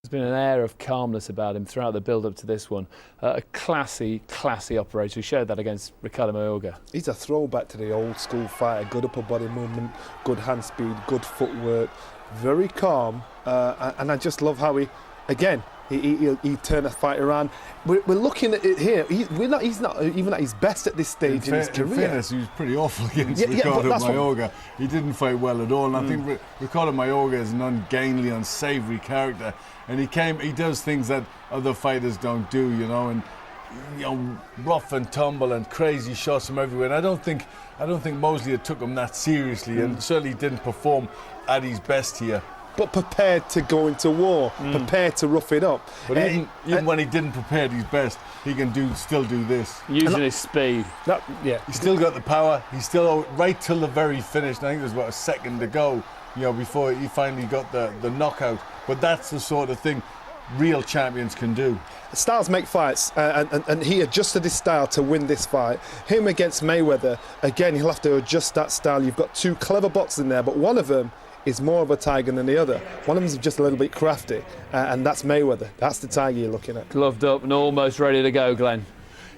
There's been an air of calmness about him throughout the build-up to this one. A classy operator who showed that against Ricardo Mayorga. He's a throwback to the old school fighter. Good upper body movement, good hand speed, good footwork, very calm. And I just love how he turned a fight around. We're looking at it here. He's not even at his best at this stage in his career. In fairness, he was pretty awful against Ricardo Mayorga. He didn't fight well at all. And I think Ricardo Mayorga is an ungainly, unsavoury character. And he does things that other fighters don't do, you know, and rough and tumble and crazy shots from everywhere. And I don't think Mosley had took him that seriously, and certainly didn't perform at his best here. But prepared to go into war, prepared to rough it up. But even when he didn't prepare at his best, he can still do this. Using his speed. He's still got the power. He's still right till the very finish. I think there's about a second to go, before he finally got the knockout. But that's the sort of thing real champions can do. Styles make fights, and he adjusted his style to win this fight. Him against Mayweather, again, he'll have to adjust that style. You've got two clever boxers in there, but one of them is more of a tiger than the other. One of them is just a little bit crafty, and that's Mayweather. That's the tiger you're looking at. Gloved up and almost ready to go, Glenn.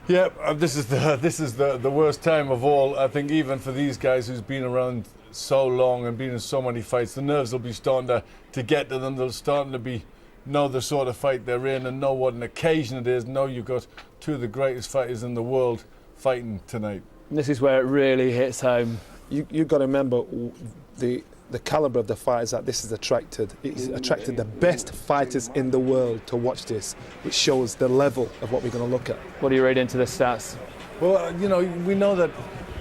Yeah, this is the worst time of all. I think even for these guys who's been around so long and been in so many fights, the nerves will be starting to get to them. They're starting to know the sort of fight they're in and know what an occasion it is. Know you've got two of the greatest fighters in the world fighting tonight. And this is where it really hits home. You've got to remember the calibre of the fighters that this has attracted. It's attracted the best fighters in the world to watch this, which shows the level of what we're going to look at. What do you read into the stats? Well, we know that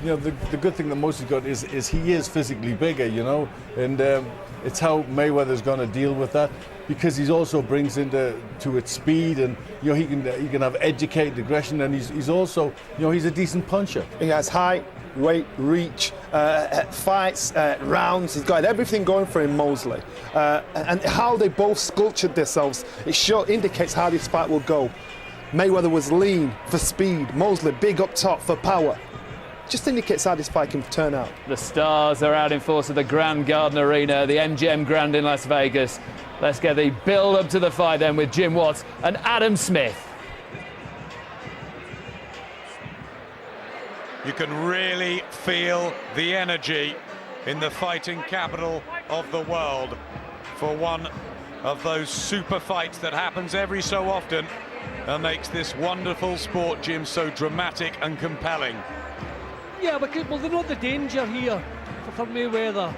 the good thing that Mosley got is he is physically bigger, and it's how Mayweather's going to deal with that, because he also brings into its speed, and he can have educated aggression, and he's also he's a decent puncher. He has height, weight, reach, fights, rounds. He's got everything going for him, Mosley. And how they both sculptured themselves, it indicates how this fight will go. Mayweather was lean for speed, Mosley big up top for power. Just indicates how this fight can turn out. The stars are out in force at the Grand Garden Arena, the MGM Grand in Las Vegas. Let's get the build up to the fight then with Jim Watts and Adam Smith. You can really feel the energy in the fighting capital of the world for one of those super fights that happens every so often and makes this wonderful sport, Jim, so dramatic and compelling. Yeah, well, they know the danger here for Mayweather.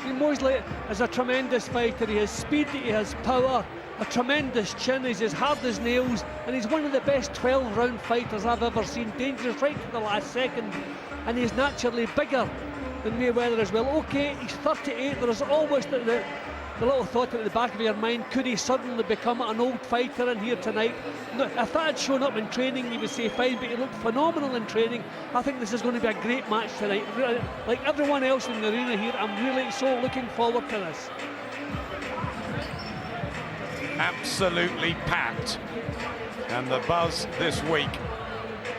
Mosley is a tremendous fighter. He has speed, he has power, a tremendous chin, he's as hard as nails, and he's one of the best 12-round fighters I've ever seen. Dangerous right to the last second, and he's naturally bigger than Mayweather as well. Okay, he's 38, there is always the little thought at the back of your mind, could he suddenly become an old fighter in here tonight? No, if that had shown up in training, you would say fine, but he looked phenomenal in training. I think this is going to be a great match tonight. Like everyone else in the arena here, I'm really so looking forward to this. Absolutely packed, and the buzz this week,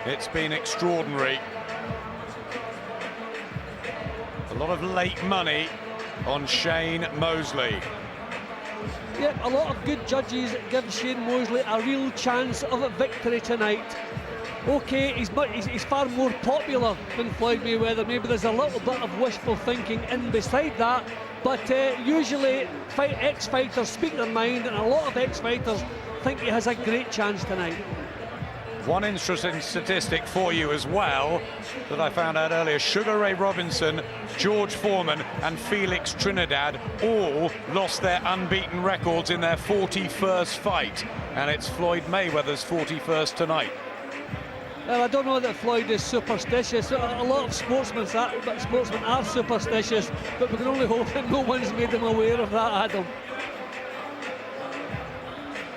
it's been extraordinary. A lot of late money on Shane Mosley. Yeah, a lot of good judges give Shane Mosley a real chance of a victory tonight. Okay, he's far more popular than Floyd Mayweather. Maybe there's a little bit of wishful thinking in beside that, but usually ex-fighters speak their mind, and a lot of ex-fighters think he has a great chance tonight. One interesting statistic for you as well that I found out earlier: Sugar Ray Robinson, George Foreman and Felix Trinidad all lost their unbeaten records in their 41st fight, and it's Floyd Mayweather's 41st tonight. Well, I don't know that Floyd is superstitious. A lot of sportsmen are superstitious, but we can only hope that no one's made them aware of that, Adam.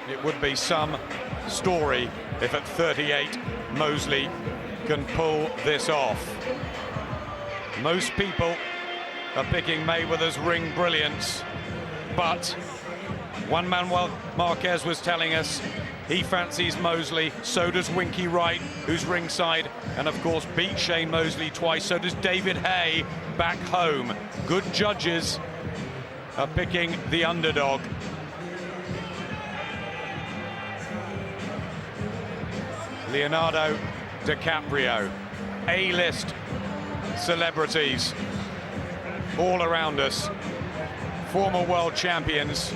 It would be some story if at 38 Mosley can pull this off. Most people are picking Mayweather's ring brilliance, but one Manuel Marquez was telling us he fancies Mosley, so does Winky Wright, who's ringside, and of course beat Shane Mosley twice. So does David Hay back home. Good judges are picking the underdog. Leonardo DiCaprio, A-list celebrities all around us, former world champions.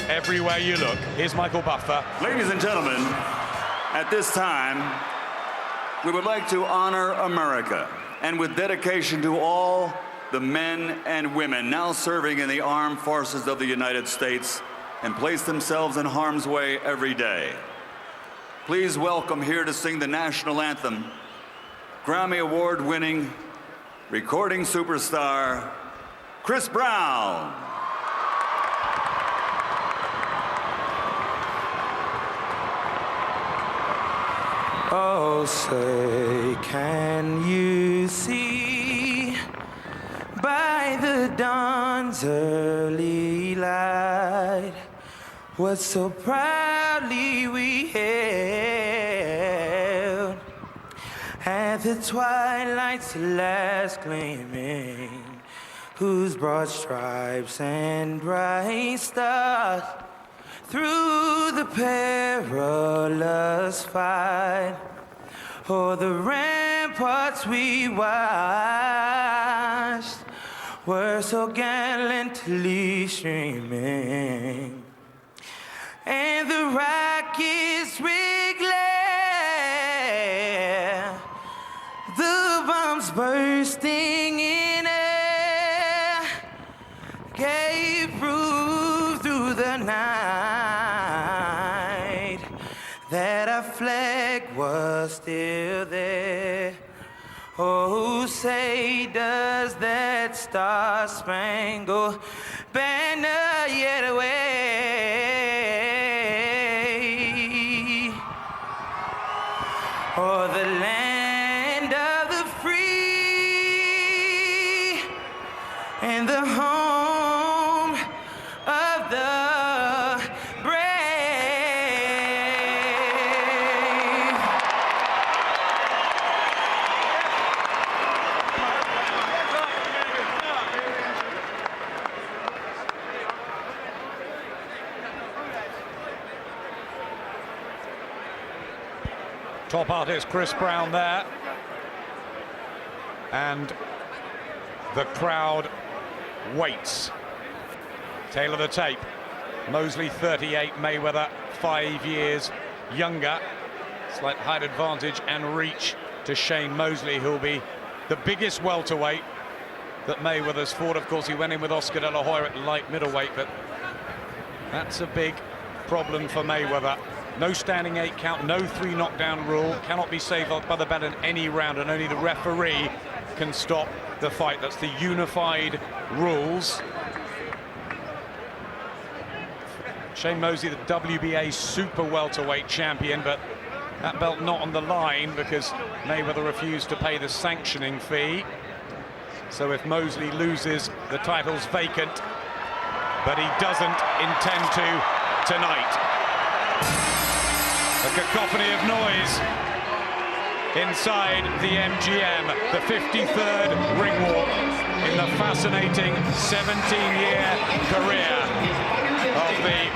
Everywhere you look. Here's Michael Buffer. Ladies and gentlemen, at this time, we would like to honor America, and with dedication to all the men and women now serving in the armed forces of the United States and place themselves in harm's way every day. Please welcome here to sing the national anthem, Grammy Award-winning recording superstar, Chris Brown. Oh, say, can you see by the dawn's early light what so proudly we hailed at the twilight's last gleaming, whose broad stripes and bright stars through the perilous fight o'er the ramparts we watched were so gallantly streaming, and the rockets red glare, the bombs bursting in air, gave proof through the night that our flag was still there. Oh, say does that star-spangled banner yet wave o'er the land of the free and the home of the brave? Top artist Chris Brown there. And the crowd waits. Tail of the tape. Mosley 38, Mayweather 5 years younger. Slight height advantage and reach to Shane Mosley, who'll be the biggest welterweight that Mayweather's fought. Of course, he went in with Oscar De La Hoya at light middleweight, but that's a big problem for Mayweather. No standing 8 count, no 3 knockdown rule, cannot be saved by the bell in any round, and only the referee can stop the fight. That's the unified rules. Shane Mosley, the WBA super welterweight champion, but that belt not on the line because Mayweather refused to pay the sanctioning fee. So if Mosley loses, the title's vacant, but he doesn't intend to tonight. A cacophony of noise inside the MGM, the 53rd ring walk in the fascinating 17-year career of the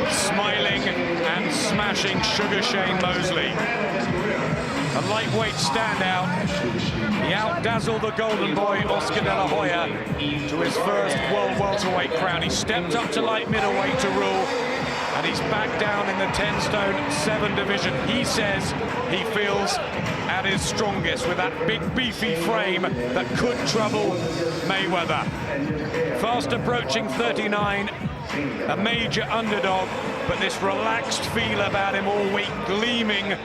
smiling and smashing Sugar Shane Mosley. A lightweight standout. He outdazzled the golden boy Oscar De La Hoya to his first world welterweight crown. He stepped up to light middleweight to rule, and he's back down in the 10-stone 7 division. He says he feels at his strongest with that big beefy frame that could trouble Mayweather. Fast approaching 39, a major underdog, but this relaxed feel about him all week, gleaming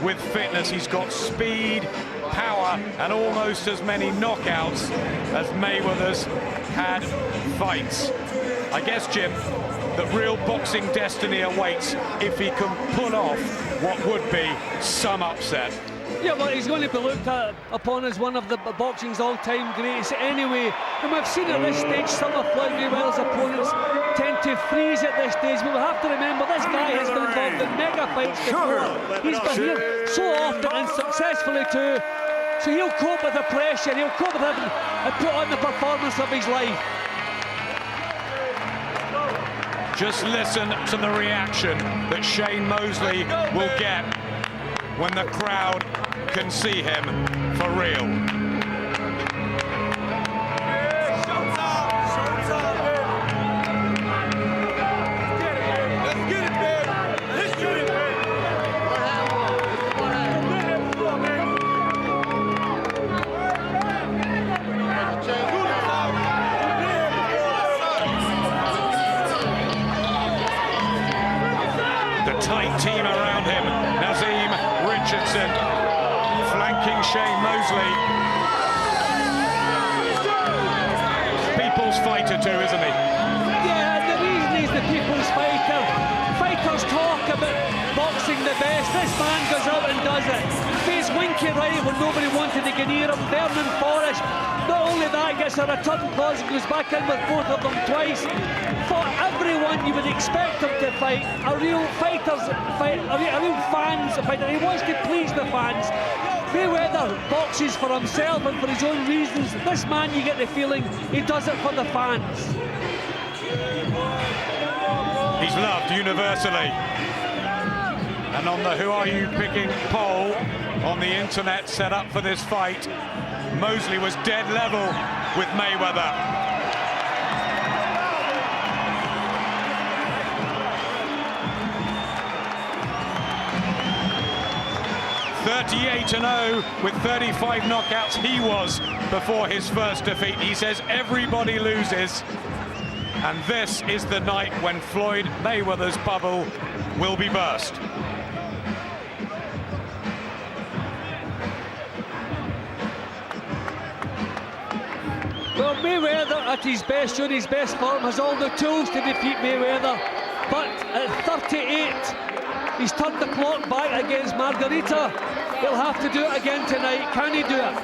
with fitness. He's got speed, power, and almost as many knockouts as Mayweather's had fights. I guess, Jim, that real boxing destiny awaits if he can pull off what would be some upset. Yeah, well, he's going to be looked upon as one of the boxing's all-time greats anyway. And we've seen at this stage some of Floyd Mayweather's opponents tend to freeze at this stage. But we have to remember this guy has been involved in mega fights before. He's been here so often and successfully too. So he'll cope with the pressure, he'll cope with it and put on the performance of his life. Just listen to the reaction that Shane Mosley will get when the crowd can see him for real. Tight team around him. Nazim Richardson flanking Shane Mosley. People's fighter too, isn't he? Yeah, the reason he's the people's fighter. Fighters talk about boxing the best. This man goes out and does it. Faced Winky Wright when nobody wanted to get near him. Vernon Forrest. Not only that, gets a return clause and goes back in with both of them twice. For everyone you would expect him to fight, a real fighter's fight, a real fans fighter. He wants to please the fans. Mayweather boxes for himself and for his own reasons. This man, you get the feeling he does it for the fans. He's loved universally. And on the Who Are You Picking poll on the internet set up for this fight, Mosley was dead level with Mayweather. .38-0 with 35 knockouts he was before his first defeat. He says everybody loses, and this is the night when Floyd Mayweather's bubble will be burst. Well, Mayweather at his best, showing his best form, has all the tools to defeat Mayweather. But at 38, he's turned the clock back against Margarita. He'll have to do it again tonight. Can he do it?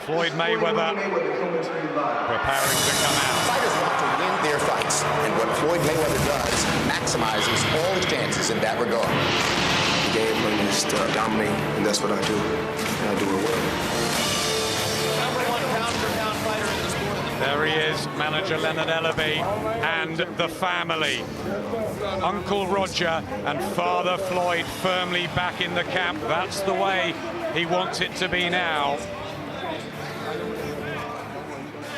Floyd Mayweather preparing to come out. Fighters want to win their fights, and what Floyd Mayweather does maximizes all his chances in that regard. The game plan is to dominate, and that's what I do, and I do it well. Number one pound-for-pound fighter in the sport. There he is, manager Leonard Ellaby and the family. Uncle Roger and Father Floyd firmly back in the camp. That's the way he wants it to be now.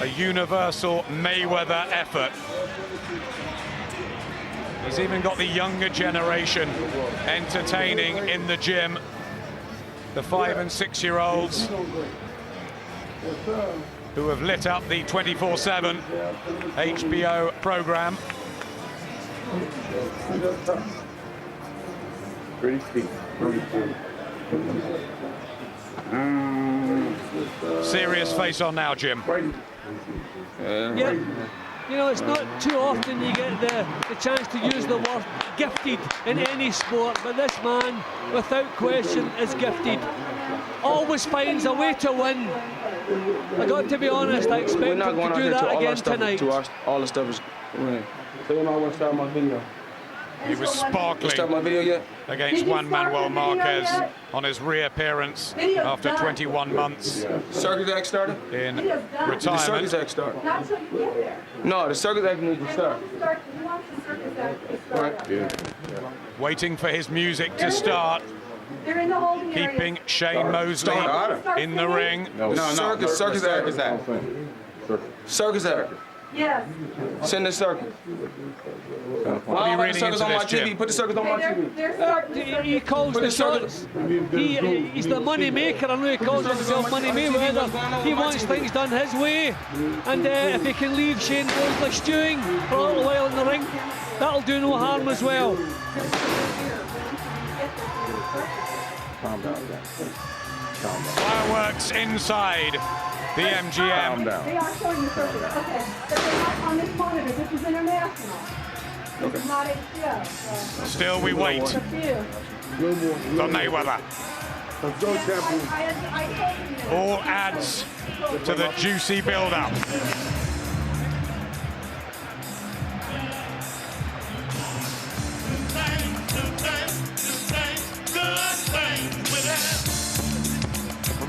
A universal Mayweather effort. He's even got the younger generation entertaining in the gym. The 5- and 6-year-olds who have lit up the 24/7 HBO program. Serious face on now, Jim. Yeah, you know, it's not too often you get the chance to use the word gifted in any sport, but this man, without question, is gifted. Always finds a way to win. I got to be honest, I expect him to do that again tonight. All the stuff is winning. So you know I want to start my video. He was sparkling Start my video yet? against Juan Manuel Marquez on his reappearance after 21 months Circus act started? in The circus retirement. act started. No, the circus act needs to start. Right. Waiting for his music to start, keeping Shane Mosley in the ring. No. Circus act. Circus act. Yes. Send the circus. What are you reading into this, Jim? Put the circus on my TV. He calls the shots. He's the money maker. I know he calls himself Money Mayweather. He wants things done his way, and if he can leave Shane Mosley stewing for a little while in the ring, that'll do no harm as well. Fireworks inside the MGM. They are showing the circuit. Okay. But they're not on this monitor. This is international. This is not HBO. So. Still we wait for Mayweather. All adds to the juicy build-up.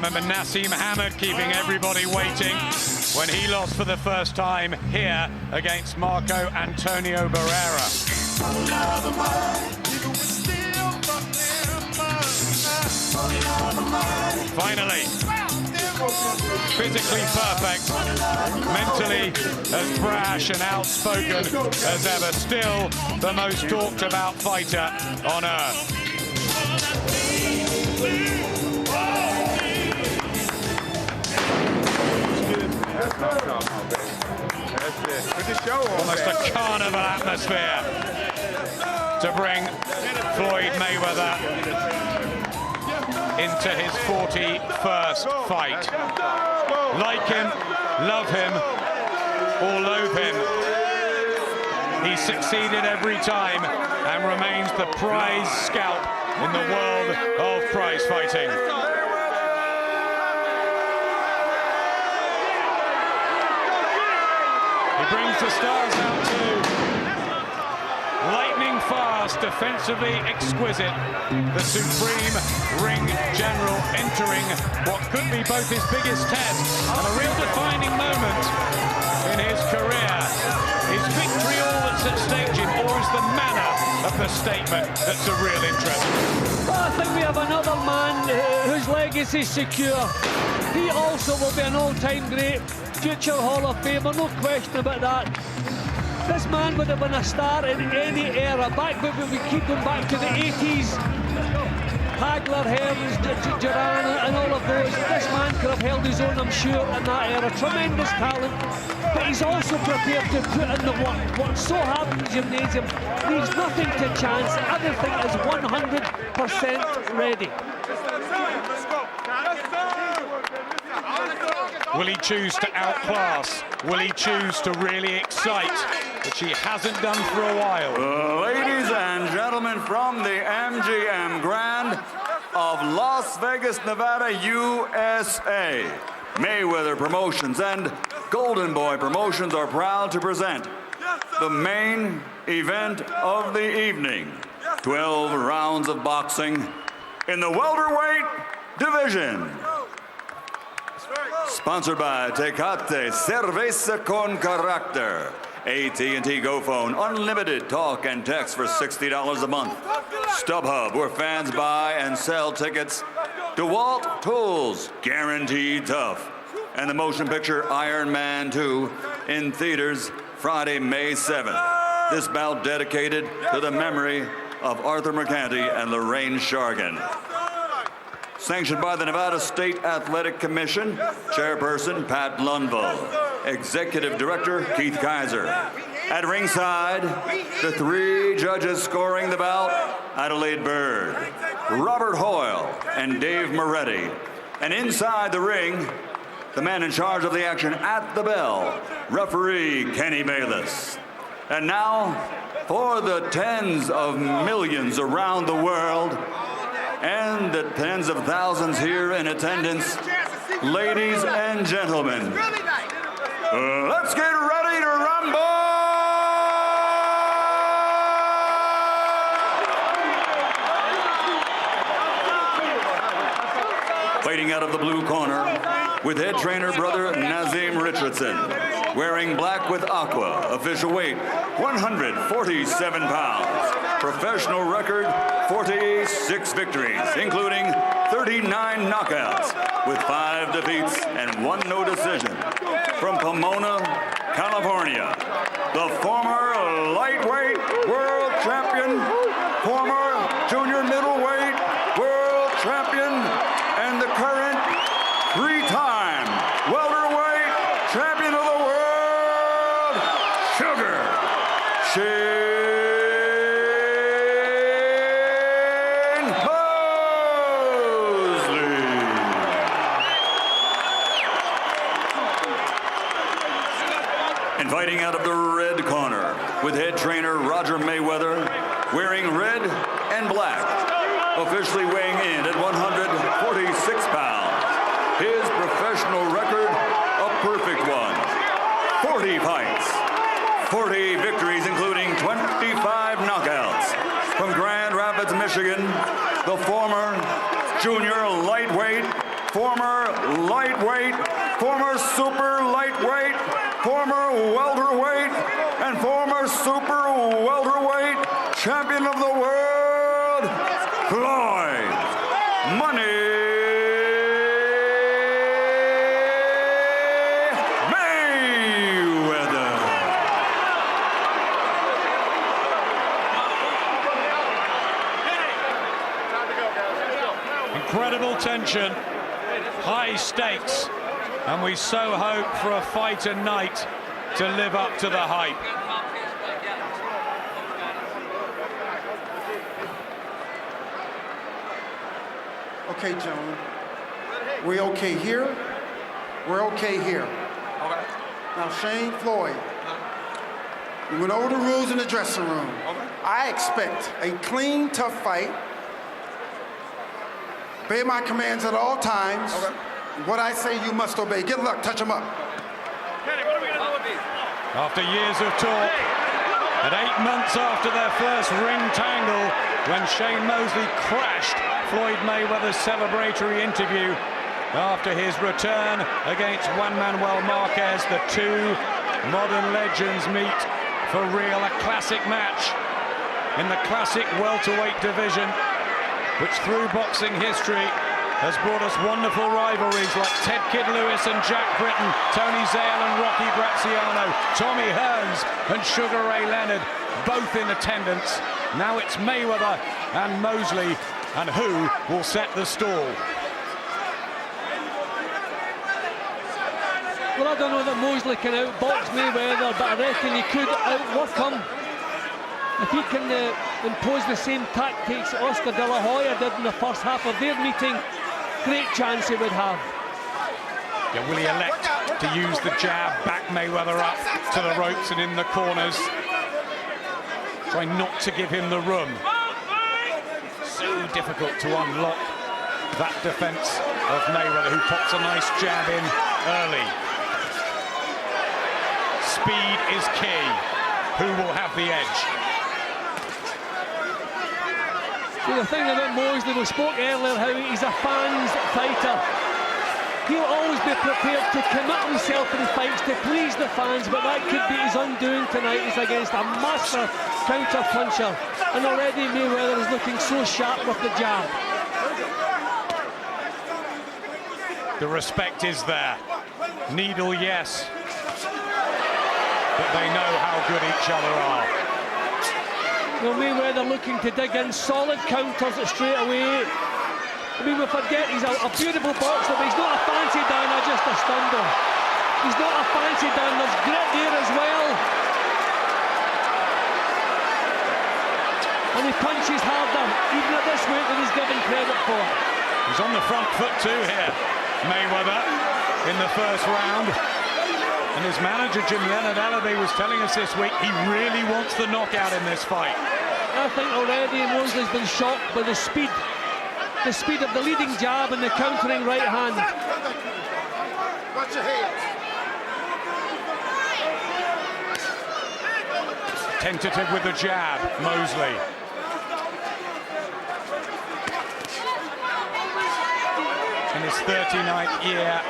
Remember Nassim Hamid keeping everybody waiting when he lost for the first time here against Marco Antonio Barrera. Finally, physically perfect, mentally as brash and outspoken as ever, still the most talked about fighter on earth. Almost a carnival atmosphere to bring Floyd Mayweather into his 41st fight. Like him, love him, or loathe him, he's succeeded every time and remains the prize scalp in the world of prize fighting. He brings the stars out too. Lightning fast, defensively exquisite. The supreme ring general entering what could be both his biggest test and a real defining moment in his career. Is victory all that's at stake, Jim, or is the manner of the statement that's of real interest? Well, I think we have another man whose legacy is secure. He also will be an all-time great, future Hall of Famer, no question about that. This man would have been a star in any era. Back when we keep going back to the 80s, Hagler, Hearns, Duran and all of those. This man could have held his own, I'm sure, in that era. Tremendous talent, but he's also prepared to put in the work. What's so hard in the gymnasium leaves nothing to chance. Everything is 100% ready. Will he choose to outclass? Will he choose to really excite, which he hasn't done for a while? Ladies and gentlemen, from the MGM Grand of Las Vegas, Nevada, USA, Mayweather Promotions and Golden Boy Promotions are proud to present the main event of the evening. 12 rounds of boxing in the welterweight division. Sponsored by Tecate Cerveza con Carácter. AT&T Go Phone, unlimited talk and text for $60 a month. StubHub, where fans buy and sell tickets. DeWalt Tools, guaranteed tough. And the motion picture Iron Man 2 in theaters Friday, May 7th. This bout dedicated to the memory of Arthur Mercanti and Lorraine Shargan. Sanctioned by the Nevada State Athletic Commission, Chairperson Pat Lundvall, Executive Director Keith Kaiser. At ringside, the three judges scoring the bout, Adelaide Bird, Robert Hoyle, and Dave Moretti. And inside the ring, the man in charge of the action at the bell, referee Kenny Bayless. And now, for the tens of millions around the world, and the tens of thousands here in attendance, ladies and gentlemen, let's get ready to rumble! Fighting out of the blue corner, with head trainer brother Nazim Richardson, wearing black with aqua, official weight 147 pounds. Professional record, 46 victories, including 39 knockouts, with 5 defeats and 1 no decision. From Pomona, California, the former lightweight world champion, former junior middleweight world champion, and the current 3-time welterweight champion of the world, Sugar Shane Mosley. And fighting out of the red corner, with head trainer Roger Mayweather, wearing red and black, officially weighing in at 146 pounds. His professional record, a perfect one. 40 fights, 40 victories, including 25 knockouts. From Grand Rapids, Michigan, the former junior lightweight, former super welterweight champion of the world, Floyd Money Mayweather. Incredible tension, high stakes, and we so hope for a fight tonight to live up to the hype. Okay, gentlemen. We okay here? We're okay here. Okay. Now, Shane, Floyd, we went over the rules in the dressing room. Okay. I expect a clean, tough fight. Obey my commands at all times. Okay. What I say, you must obey. Good luck. Touch him up. Kenny, what are we going to do with these? After years of talk, and 8 months after their first ring tangle, when Shane Mosley crashed Floyd Mayweather's celebratory interview after his return against Juan Manuel Marquez, the two modern legends meet for real, a classic match in the classic welterweight division, which through boxing history has brought us wonderful rivalries like Ted Kid Lewis and Jack Britton, Tony Zale and Rocky Graziano, Tommy Hearns and Sugar Ray Leonard, both in attendance. Now it's Mayweather and Mosley, and who will set the stall? Well, I don't know that Mosley can outbox Mayweather, but I reckon he could outwork him. If he can impose the same tactics Oscar De La Hoya did in the first half of their meeting, great chance he would have. Yeah, will he elect to use the jab, back Mayweather up to the ropes and in the corners? Try not to give him the room. So difficult to unlock that defense of Mayweather, who pops a nice jab in early. Speed is key. Who will have the edge? See, the thing about Mosley, we spoke earlier how he's a fans fighter. He'll always be prepared to commit himself in fights to please the fans, but that could be his undoing tonight. He's against a master counter-puncher, and already Mayweather is looking so sharp with the jab. The respect is there. Needle, yes. But they know how good each other are. Well, Mayweather looking to dig in solid counters straight away. I mean, we forget he's a beautiful boxer, but he's not a fancy downer, just a stunder. He's not a fancy downer, there's grit there as well. And he punches harder, even at this weight, than he's given credit for. He's on the front foot too here, Mayweather, in the first round. And his manager, Jim Leonard-Allaby, was telling us this week he really wants the knockout in this fight. I think already Mosley's been shocked by the speed of the leading jab and the countering right hand. Watch your head. Tentative with the jab, Mosley. In his 39th year,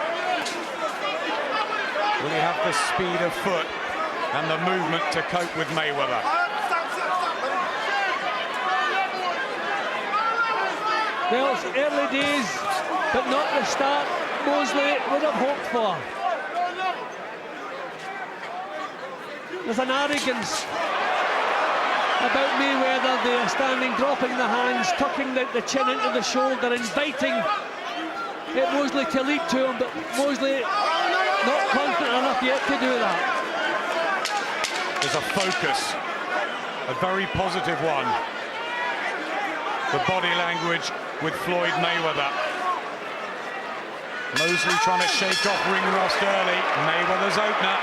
will he have the speed of foot and the movement to cope with Mayweather? Well, it's early days, but not the start Mosley would have hoped for. There's an arrogance about Mayweather there, standing, dropping the hands, tucking the chin into the shoulder, inviting Mosley to lead to him, but Mosley not confident enough yet to do that. There's a focus, a very positive one. The body language with Floyd Mayweather. Mosley trying to shake off ring rust early. Mayweather's opener.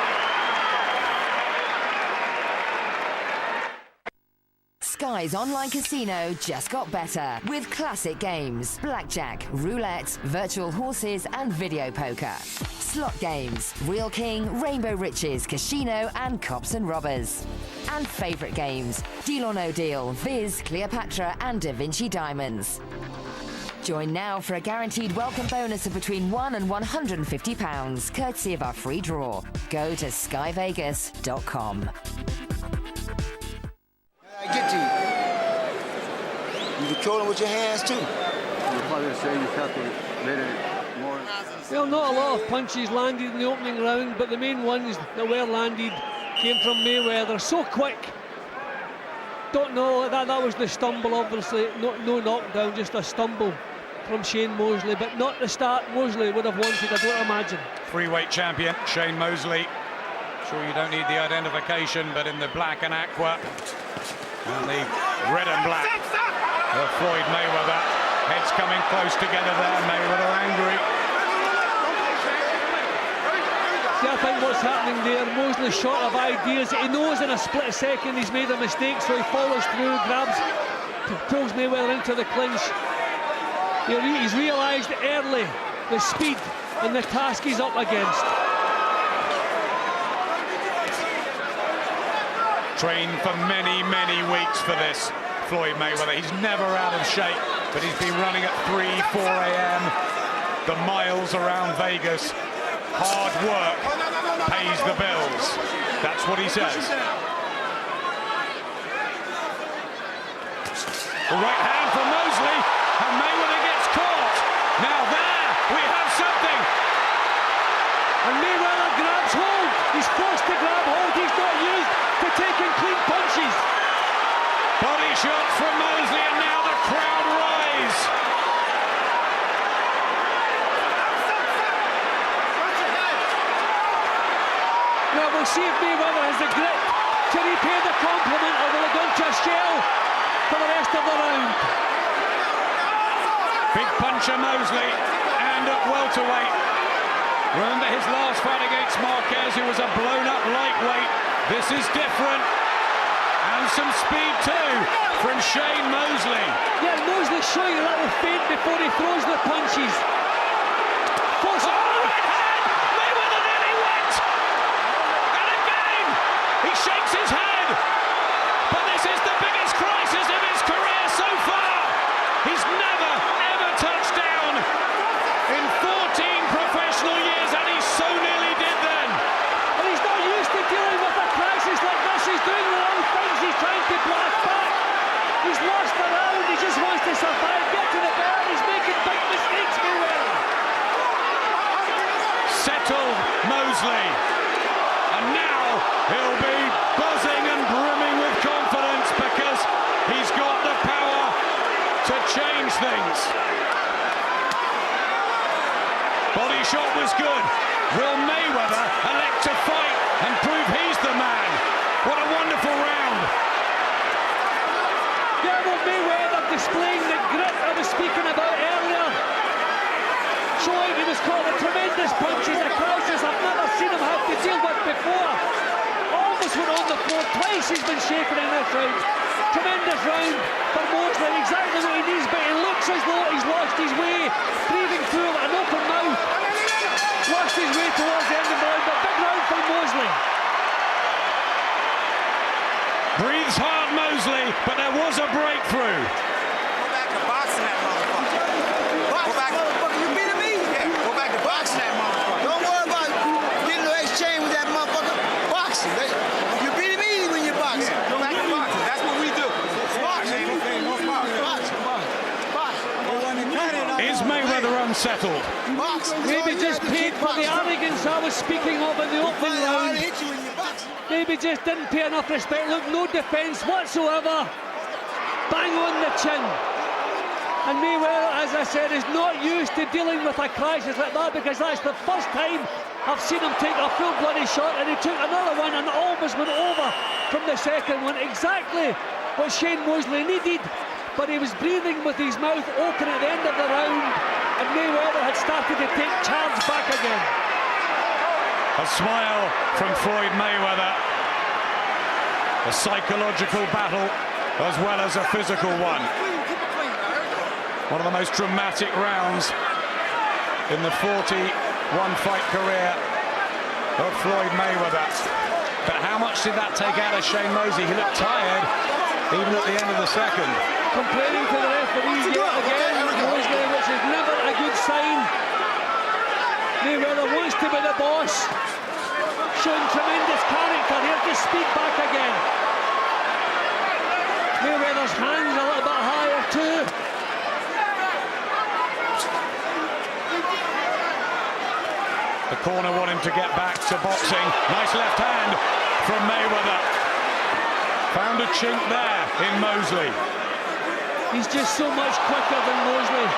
Sky's online casino just got better with classic games, blackjack, roulette, virtual horses and video poker. Slot games, Real King, Rainbow Riches, Casino and Cops and Robbers. And favourite games, Deal or No Deal, Viz, Cleopatra and Da Vinci Diamonds. Join now for a guaranteed welcome bonus of between £1 and £150, courtesy of our free draw. Go to skyvegas.com. control him with your hands too. Well, not a lot of punches landed in the opening round, but the main ones that were landed came from Mayweather. So quick. Don't know, that was the stumble, obviously. No knockdown, just a stumble from Shane Mosley, but not the start Mosley would have wanted, I don't imagine. Freeweight champion Shane Mosley. Sure, you don't need the identification, but in the black and aqua and the red and black of Floyd Mayweather. Heads coming close together there. Mayweather angry. See, I think what's happening there, Mosley's short of ideas. He knows in a split second he's made a mistake, so he follows through, grabs, pulls Mayweather into the clinch. He's realised early the speed and the task he's up against. Trained for many, many weeks for this, Floyd Mayweather. He's never out of shape, but he's been running at 3, 4 a.m. the miles around Vegas. Hard work pays the bills. That's what he says. The right hand from Mosley, and Mayweather gets caught. Now there, we have something. And Mayweather grabs hold. He's forced to grab hold. He's not used to taking clean punches. Body shots from Mosley, and now the crowd rise. Now we'll see if Mayweather has the grit to repay the compliment, or will he go into a shell for the rest of the round. Big puncher Mosley, and at welterweight. Remember his last fight against Marquez, who was a blown-up lightweight. This is different. And some speed too from Shane Mosley. Yeah, Mosley's showing a little feint before he throws the punches. Mayweather, then he went! And again, he shakes his head. But this is the biggest crisis of his career so far. He's never, ever touched down in 14 professional years, and he so nearly did then. And he's not used to dealing with a crisis like this. He's doing the wrong things. He's trying to blast back. He's lost the round. He just wants to survive, get to the bell. He's making big mistakes, Mayweather. Settled Mosley. And now he'll be buzzing and brimming with confidence because he's got the power to change things. Body shot was good. Will Mayweather elect to fight and prove he's the man? What a wonderful round. Yeah, well, Mayweather displaying the grit I was speaking about earlier. Showing he was caught with tremendous punches, a crisis I've never seen him have to deal with before. Almost went on the floor, twice he's been shaken in this round. Tremendous round for Mosley, exactly what he needs, but he looks as though he's lost his way, breathing through with an open mouth. Lost his way towards the end of the round, but big round for Mosley. Breathes hard, Mosley, but there was a breakthrough. Go back to boxing that motherfucker. Go back, motherfucker, you beating me? Yeah. Go back to boxing that motherfucker. Don't worry about getting no exchange with that motherfucker. Boxing. You beating me when you're boxing. Yeah. Go back to boxing. That's what we do. Boxing. Is Mayweather unsettled? Maybe just paid for the arrogance I was speaking of in the opening round. Maybe just didn't pay enough respect. Look, no defence whatsoever. Bang on the chin. And Mayweather, as I said, is not used to dealing with a crisis like that, because that's the first time I've seen him take a full bloody shot, and he took another one and almost went over from the second one. Exactly what Shane Mosley needed, but he was breathing with his mouth open at the end of the round, and Mayweather had started to take charge back again. A smile from Floyd Mayweather. A psychological battle as well as a physical one. One of the most dramatic rounds in the 41-fight career of Floyd Mayweather. But how much did that take out of Shane Mosley? He looked tired even at the end of the second. Complaining to the referee yet again, Mosley, which is never a good sign. Mayweather wants to be the boss, showing tremendous character. Here's the speed back again. Mayweather's hands a little bit higher too. The corner want him to get back to boxing. Nice left hand from Mayweather. Found a chink there in Mosley. He's just so much quicker than Mosley.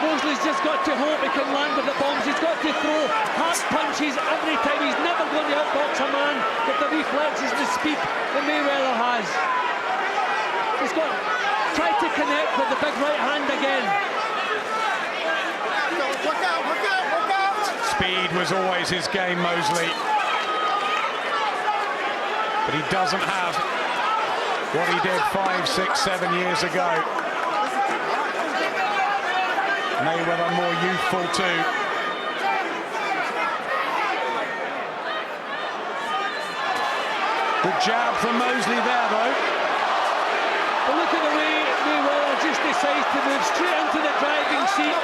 Mosley's just got to hope he can land with the bombs. He's got to throw hard punches every time. He's never going to outbox a man with the reflexes, the speed that Mayweather has. He's got tried to connect with the big right hand again. Look out, look out, look out! Speed was always his game, Mosley. But he doesn't have what he did 5, 6, 7 years ago. Mayweather more youthful too. Good jab from Mosley there though. But look at the way Mayweather just decides to move straight into the driving seat.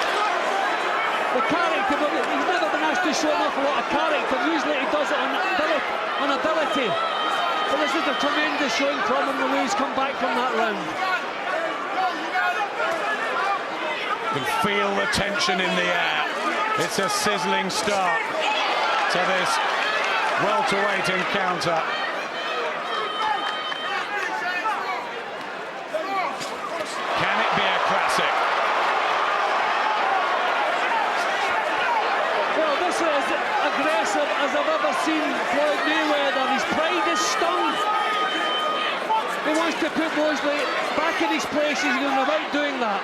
The character, he's never been asked to show off a lot of character. Usually he does it on ability. But this is a tremendous showing from him, the way he's come back from that round. You can feel the tension in the air. It's a sizzling start to this welterweight encounter. Can it be a classic? Well, this is as aggressive as I've ever seen Floyd Mayweather. His pride is stung. He wants to put Mosley back in his place. He's going about doing that.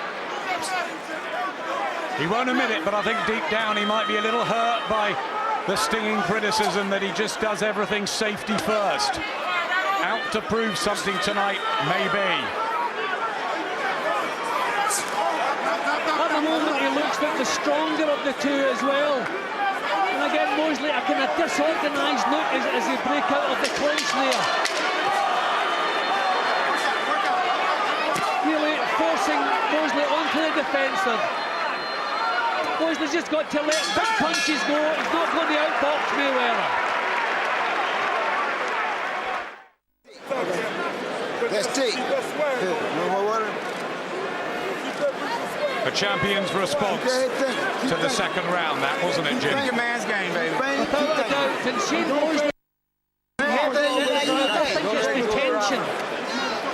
He won't admit it, but I think deep down he might be a little hurt by the stinging criticism that he just does everything safety first. Out to prove something tonight, maybe. At the moment he looks like the stronger of the two as well. And again Mosley, a kind of disorganised look as they break out of the clinch there. Really forcing Mosley onto the defensive. Mosley's just got to let big punches go. He's not going to outbox Mayweather. That's deep. No more water. A champion's response to the second round, that wasn't it, Jim? Bring your man's game, baby. Without a doubt, and seeing Mosley, I think it's the tension.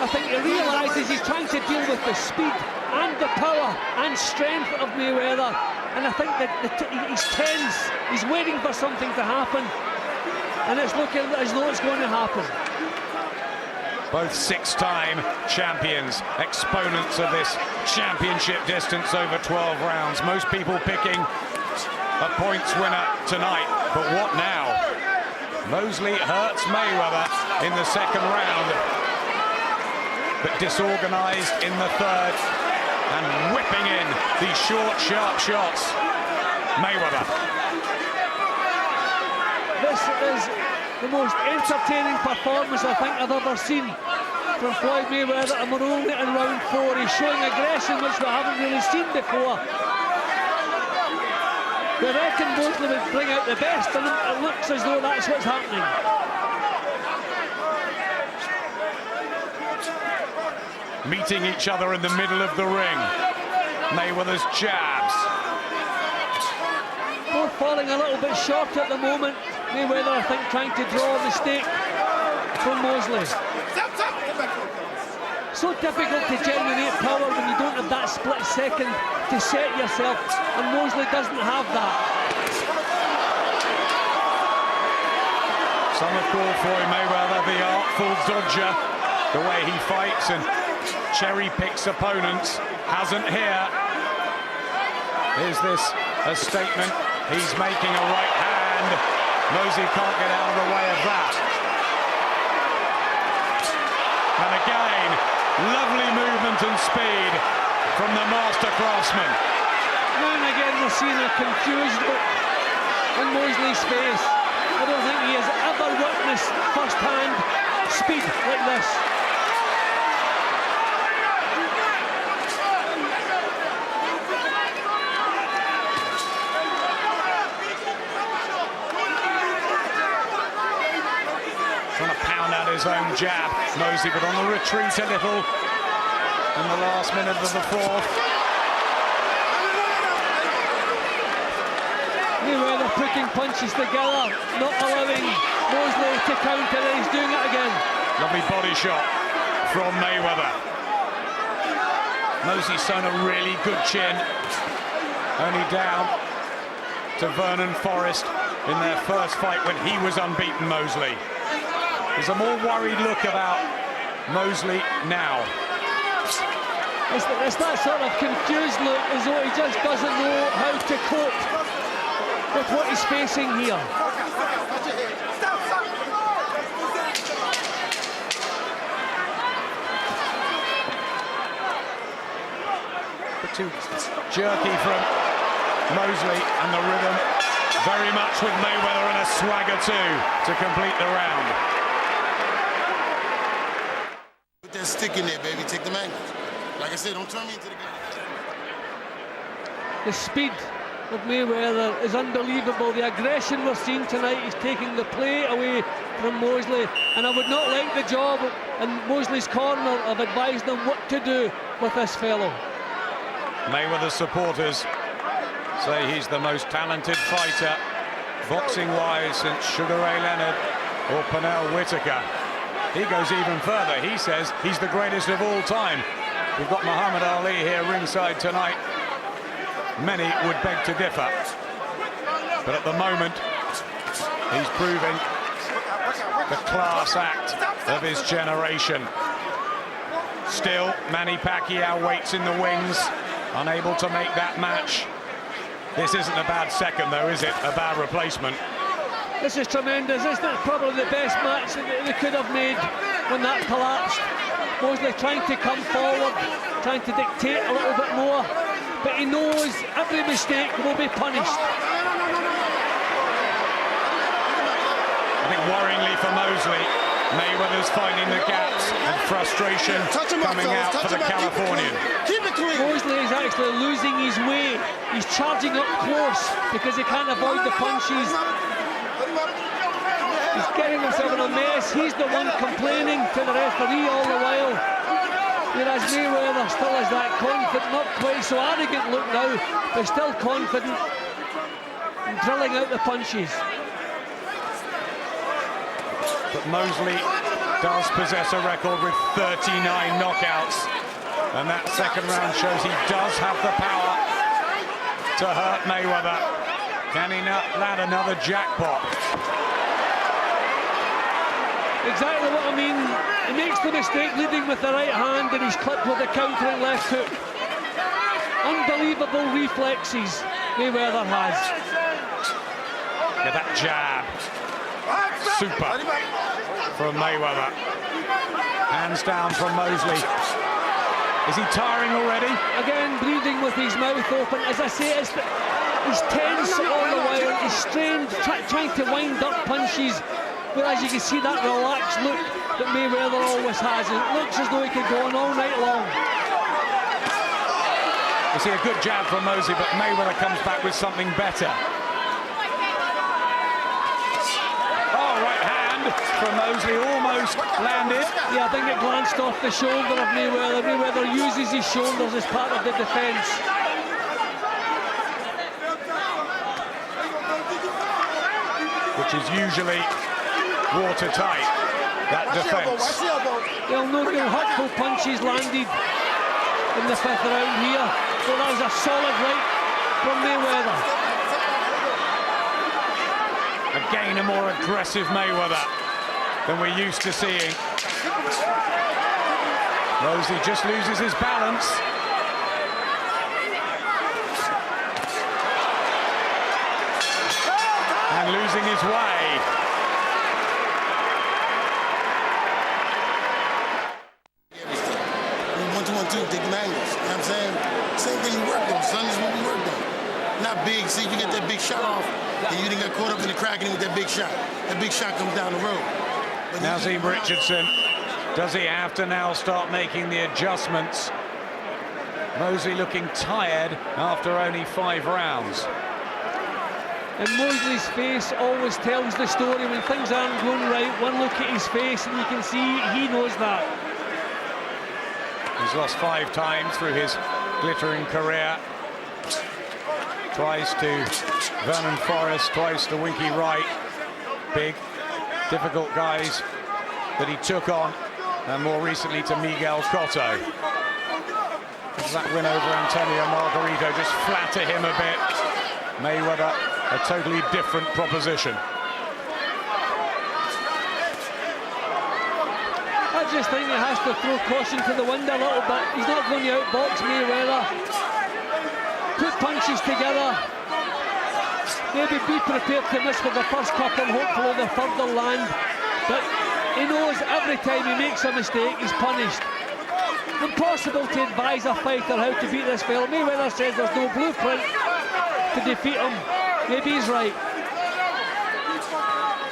I think he realises he's trying to deal with the speed and the power and strength of Mayweather. And I think that he's tense. He's waiting for something to happen. And it's looking as though it's going to happen. Both six-time champions, exponents of this championship distance over 12 rounds. Most people picking a points winner tonight. But what now? Mosley hurts Mayweather in the second round, but disorganized in the third, and whipping in these short, sharp shots. Mayweather. This is the most entertaining performance I think I've ever seen from Floyd Mayweather, and we're only in round 4. He's showing aggression which we haven't really seen before. We reckon Mosley would bring out the best, and it looks as though that's what's happening. Meeting each other in the middle of the ring. Mayweather's jabs. Both falling a little bit short at the moment. Mayweather, I think, trying to draw a mistake from Mosley. So difficult to generate power when you don't have that split second to set yourself, and Mosley doesn't have that. Some have called Floyd Mayweather the artful dodger, the way he fights and cherry picks opponents. Hasn't here. Is this a statement? He's making a right hand. Mosley can't get out of the way of that. And again, lovely movement and speed from the master craftsman. Now and again we're seeing a confused look on Mosley's face. I don't think he has ever witnessed first-hand speed like this. Trying to pound out his own jab, Mosley, but on the retreat a little in the last minute of the fourth. Mayweather putting punches together, not allowing Mosley to counter, and he's doing it again. Lovely body shot from Mayweather. Mosley's shown a really good chin. Only down to Vernon Forrest in their first fight when he was unbeaten, Mosley. There's a more worried look about Mosley now. It's that sort of confused look, as though he just doesn't know how to cope with what he's facing here. But too jerky from Mosley, and the rhythm very much with Mayweather, and a swagger too to complete the round. Put that stick in there, baby. Take the angles. Like I said, don't turn me into the game. The speed of Mayweather is unbelievable. The aggression we're seeing tonight is taking the play away from Mosley, and I would not like the job in Mosley's corner of advising them what to do with this fellow. Mayweather's supporters say he's the most talented fighter, boxing-wise, since Sugar Ray Leonard or Pernell Whitaker. He goes even further. He says he's the greatest of all time. We've got Muhammad Ali here ringside tonight. Many would beg to differ, but at the moment he's proving the class act of his generation. Still, Manny Pacquiao waits in the wings, unable to make that match. This isn't a bad second, though, is it? A bad replacement. This is tremendous. This is probably the best match that they could have made when that collapsed. Mosley trying to come forward, trying to dictate a little bit more, but he knows every mistake will be punished. I think worryingly for Mosley, Mayweather's finding the gaps and frustration coming out for the Californian. Mosley is actually losing his way. He's charging up close because he can't avoid the punches. He's getting himself in a mess. He's the one complaining to the referee all the while. Whereas Mayweather still has that confident, not quite so arrogant look now, but still confident and drilling out the punches. But Mosley does possess a record with 39 knockouts, and that second round shows he does have the power to hurt Mayweather. Can he land another jackpot? Exactly what I mean. He makes the mistake leading with the right hand, and he's clipped with the countering left hook. Unbelievable reflexes Mayweather has. Yeah, that jab. Super from Mayweather. Hands down from Mosley. Is he tiring already? Again, breathing with his mouth open. As I say, he's tense all the while. He's strained, trying to wind up punches. Whereas you can see that relaxed look that Mayweather always has. It looks as though he could go on all night long. You see a good jab from Mosley, but Mayweather comes back with something better. From Mosley, almost landed. Yeah, I think it glanced off the shoulder of Mayweather. Mayweather uses his shoulders as part of the defence. Which is usually watertight, that defence. Well, no real hurtful punches landed in the fifth round here. So that was a solid right from Mayweather. Again, a more aggressive Mayweather than we're used to seeing. Mosley just loses his balance. And losing his way. One-two, take the angles. You know what I'm saying? Same thing you worked on, son. This is what we worked on. Not big. See, you get that big shot off, and you didn't get caught up in the cracking with that big shot. That big shot comes down the road. But Nazim Richardson, does he have to now start making the adjustments? Mosley looking tired after only 5 rounds. And Mosley's face always tells the story. When things aren't going right, one look at his face and you can see he knows that. He's lost 5 times through his glittering career. Twice to Vernon Forrest, twice to Winky Wright. Big, difficult guys that he took on, and more recently to Miguel Cotto. That win over Antonio Margarito just flatter him a bit. Mayweather, a totally different proposition. I just think he has to throw caution to the wind a little bit. He's not going to outbox Mayweather. Put punches together. Maybe be prepared to miss with the first couple and hopefully the third will land. But he knows every time he makes a mistake, he's punished. Impossible to advise a fighter how to beat this fella. Mayweather says there's no blueprint to defeat him. Maybe he's right.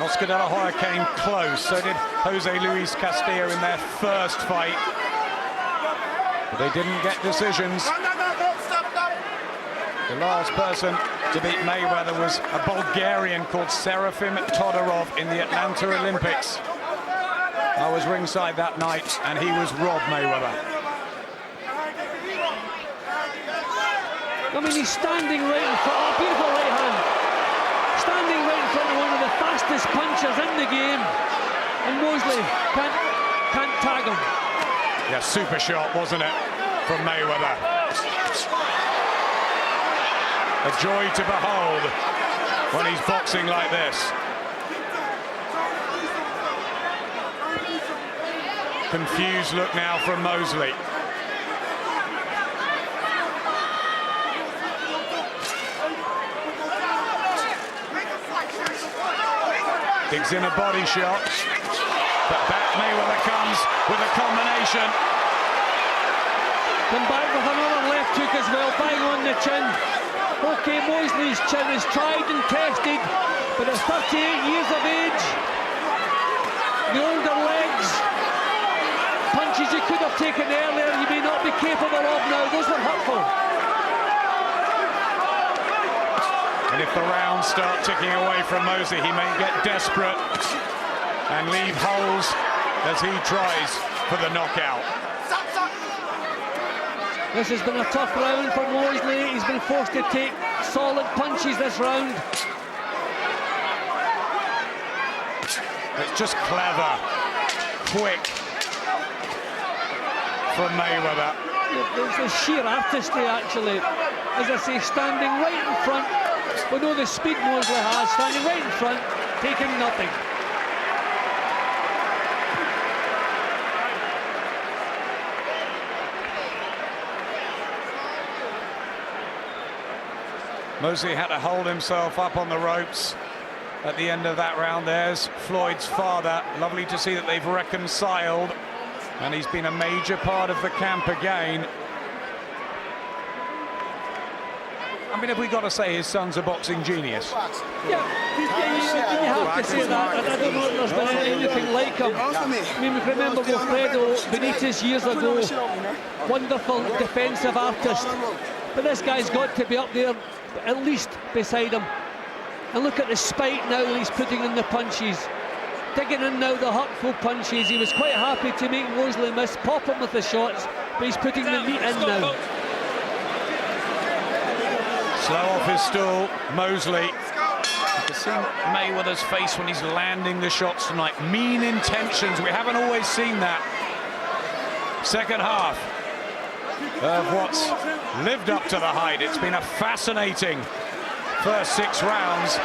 Oscar De La Hoya came close, so did Jose Luis Castillo in their first fight. But they didn't get decisions. The last person to beat Mayweather was a Bulgarian called Serafim Todorov in the Atlanta Olympics. I was ringside that night, and he was Rob Mayweather. I mean, he's standing right in front. Oh, beautiful right hand. Standing right in front of one of the fastest punchers in the game. And Mosley can't tag him. Yeah, super shot, wasn't it, from Mayweather? A joy to behold when he's boxing like this. Confused look now from Mosley. Digs in a body shot, but back Mayweather comes with a combination. Come back with another left hook as well, bang on the chin. Okay, Mosley's chin is tried and tested, but at 38 years of age, the older legs, punches you could have taken earlier, you may not be capable of now. Those were hurtful. And if the rounds start ticking away from Mosley, he may get desperate and leave holes as he tries for the knockout. This has been a tough round for Mosley. He's been forced to take solid punches this round. It's just clever, quick from Mayweather. It's a sheer artistry, actually. As I say, standing right in front. We know the speed Mosley has, standing right in front, taking nothing. Mosley had to hold himself up on the ropes at the end of that round. There's Floyd's father. Lovely to see that they've reconciled, and he's been a major part of the camp again. I mean, have we got to say his son's a boxing genius? Yeah, you have to say that. I don't know if there's been anything like him. I mean, we can remember Wilfredo Benitez years ago. Wonderful defensive artist. But this guy's got to be up there, at least beside him. And look at the spite now he's putting in the punches. Digging in now the hurtful punches. He was quite happy to make Mosley miss, pop him with the shots, but he's putting the meat in now. Slow off his stool, Mosley. You can see Mayweather's face when he's landing the shots tonight. Mean intentions, we haven't always seen that. Second half of what's lived up to the hype. It's been a fascinating first 6 rounds.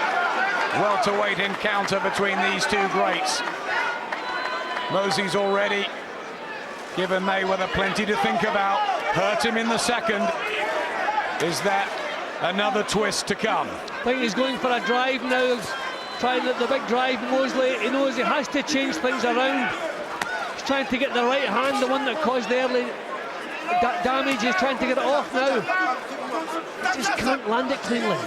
Welterweight encounter between these two greats. Mosley's already given Mayweather plenty to think about. Hurt him in the second. Is that another twist to come? I think he's going for a drive now, trying the big drive. Mosley, he knows he has to change things around. He's trying to get the right hand, the one that caused the early damage. He's trying to get it off now. He just can't land it cleanly.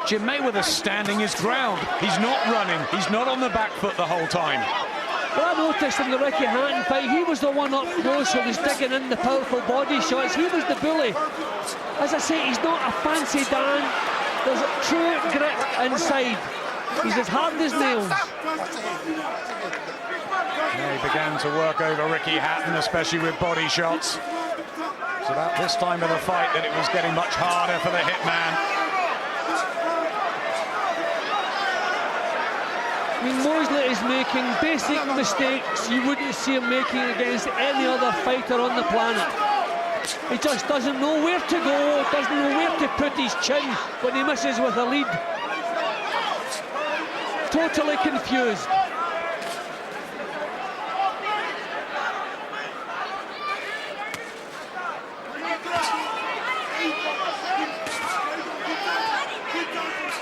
Jim Mayweather's standing his ground. He's not running. He's not on the back foot the whole time. Well, I noticed in the Ricky Hatton fight, he was the one up close who was digging in the powerful body shots. He was the bully. As I say, he's not a fancy Dan. There's a true grit inside. He's as hard as nails. Yeah, he began to work over Ricky Hatton, especially with body shots. It's about this time of the fight that it was getting much harder for the hitman. I mean, Mosley is making basic mistakes you wouldn't see him making against any other fighter on the planet. He just doesn't know where to go, doesn't know where to put his chin when he misses with a lead. Totally confused.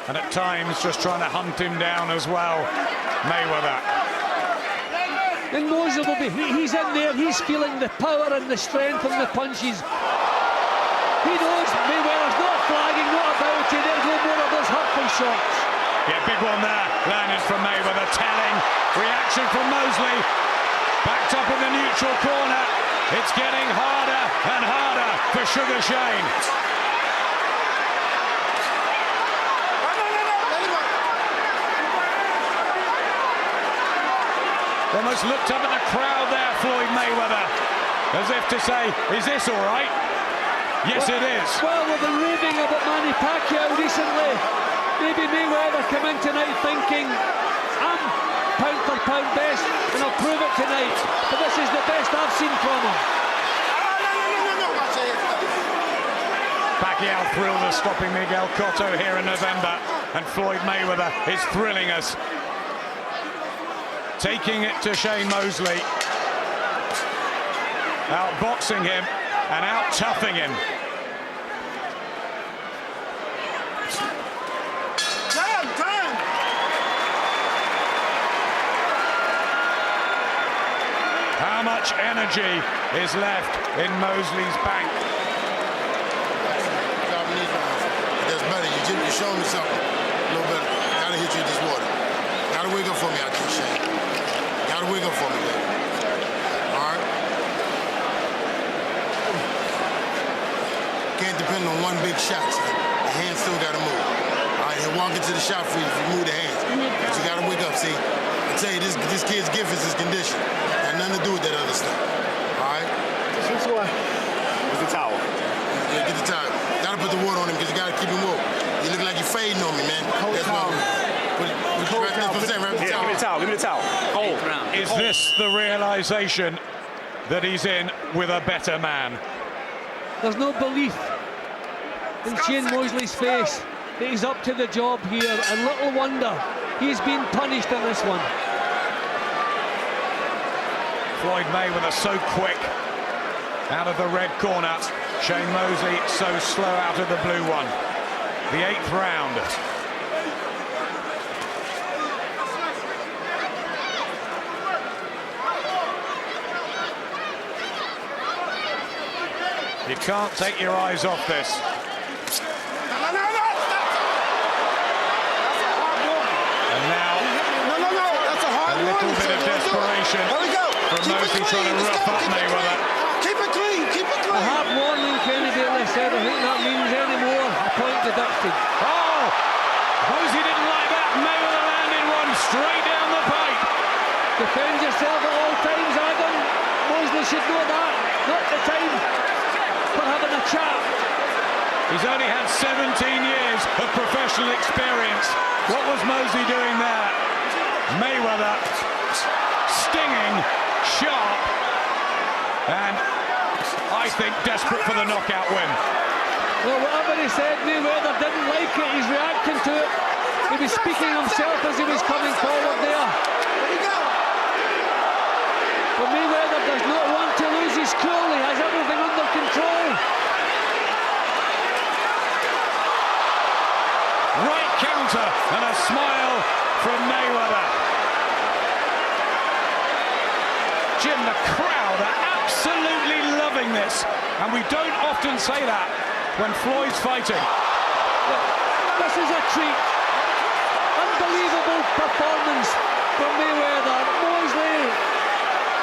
And at times just trying to hunt him down as well, Mayweather. And Mosley will be, he's in there, he's feeling the power and the strength and the punches. He knows Mayweather's not flagging, not about it, there's no more of those hurtful shots. Yeah, big one there, landed from Mayweather, telling. Reaction from Mosley, backed up in the neutral corner. It's getting harder and harder for Sugar Shane. Almost looked up at the crowd there, Floyd Mayweather, as if to say, is this all right? Yes, it is. Well, we've been raving about Manny Pacquiao recently. Maybe Mayweather come in tonight thinking, I'm pound for pound best, and I'll prove it tonight. But this is the best I've seen from him. Pacquiao thrilled us stopping Miguel Cotto here in November, and Floyd Mayweather is thrilling us. Taking it to Shane Mosley, outboxing him and out-toughing him. Time! How much energy is left in Mosley's bank? That's better. You're showing me something. A little better. Gotta hit you with this water. Gotta wake up for me out there, Shane. Gotta wake up for me, baby. All right? Can't depend on one big shot, son. The hands still gotta move. All right, he'll walk into the shot for you if you move the hands. But you gotta wake up, see? I tell you, this kid's gift is his condition. Got nothing to do with that other stuff. All right? This one. Where's the towel? Yeah, get the towel. Gotta put the water on him because you gotta keep him woke. You look like you're fading on me, man. That's why. Give me the towel. Give me the towel. Cold. Is this the realization that he's in with a better man? There's no belief in Shane Mosley's face that he's up to the job here, and little wonder he's been punished in this one. Floyd Mayweather so quick out of the red corner. Shane Mosley so slow out of the blue one. The 8th round. You can't take your eyes off this. And now, a little bit of desperation from Mosley trying to rough up Mayweather. Keep it clean, keep it clean. A hard warning, Kenny Bailey said. I think that means any more. A point deducted. Oh! Mosley didn't like that. Mayweather landed one straight down the pipe. Defend yourself at all times, Adam. Mosley should know that. Not the time for having a chat. He's only had 17 years of professional experience. What was Mosley doing there? Mayweather stinging, sharp, and I think desperate for the knockout win. Well, whatever he said, Mayweather didn't like it. He's reacting to it. He was speaking himself as he was coming forward there. But Mayweather does not want to lose his cool. He has everything under control. Right counter and a smile from Mayweather. Jim, the crowd are absolutely loving this, and we don't often say that when Floyd's fighting. This is a treat. Unbelievable performance from Mayweather. Mosley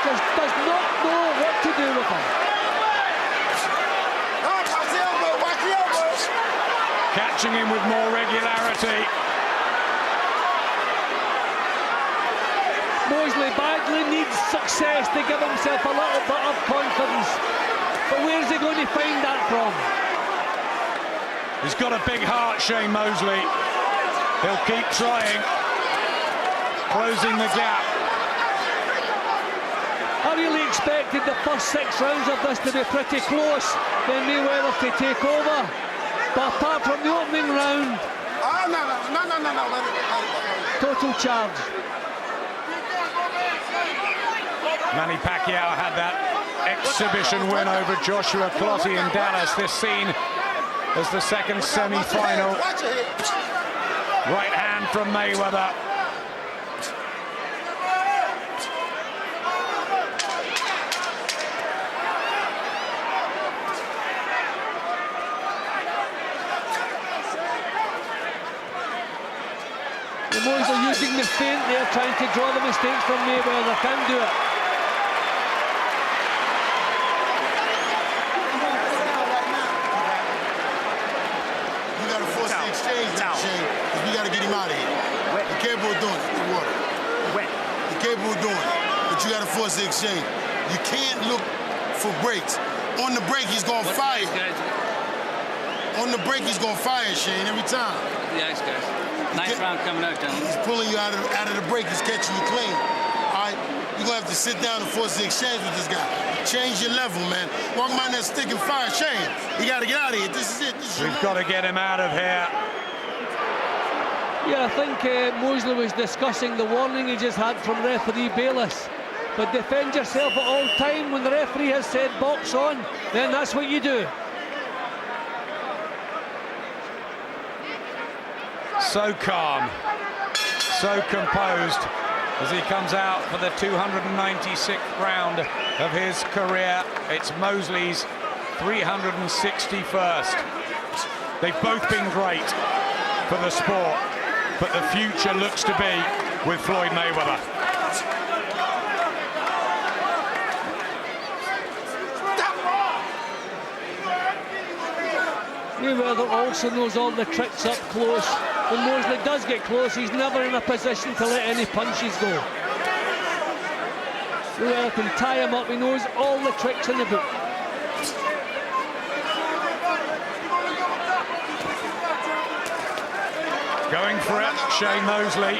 just does not know what to do with him. Catching him with more regularity. Mosley badly needs success to give himself a little bit of confidence. But where's he going to find that from? He's got a big heart, Shane Mosley. He'll keep trying, closing the gap. I really expected the first 6 rounds of this to be pretty close, then Mayweather to take over. But apart from the opening round, total charge. Manny Pacquiao had that exhibition win over Joshua Clottey in Dallas. This seen as the second semi-final. Right hand from Mayweather. The Mosley using the feint there, trying to draw the mistakes from Mayweather. Can't do it. We got to get him out of here. He's capable of doing it. The water. He's capable of doing it. But you got to force the exchange. You can't look for breaks. On the break, he's going to fire. On the break, he's going to fire, Shane, every time. The ice guys. Nice round coming out, gentlemen. He's pulling you out of the break. He's catching you clean. All right? You're going to have to sit down and force the exchange with this guy. Change your level, man. Walk behind that stick and fire. Shane, you got to get out of here. This is it. We've got to get him out of here. Yeah, I think Mosley was discussing the warning he just had from referee Bayless. But defend yourself at all time. When the referee has said box on, then that's what you do. So calm, so composed as he comes out for the 296th round of his career. It's Mosley's 361st. They've both been great for the sport, but the future looks to be with Floyd Mayweather. Mayweather also knows all the tricks up close. When Mosley does get close, he's never in a position to let any punches go. Mayweather can tie him up. He knows all the tricks in the book. Going for it, Shane Mosley,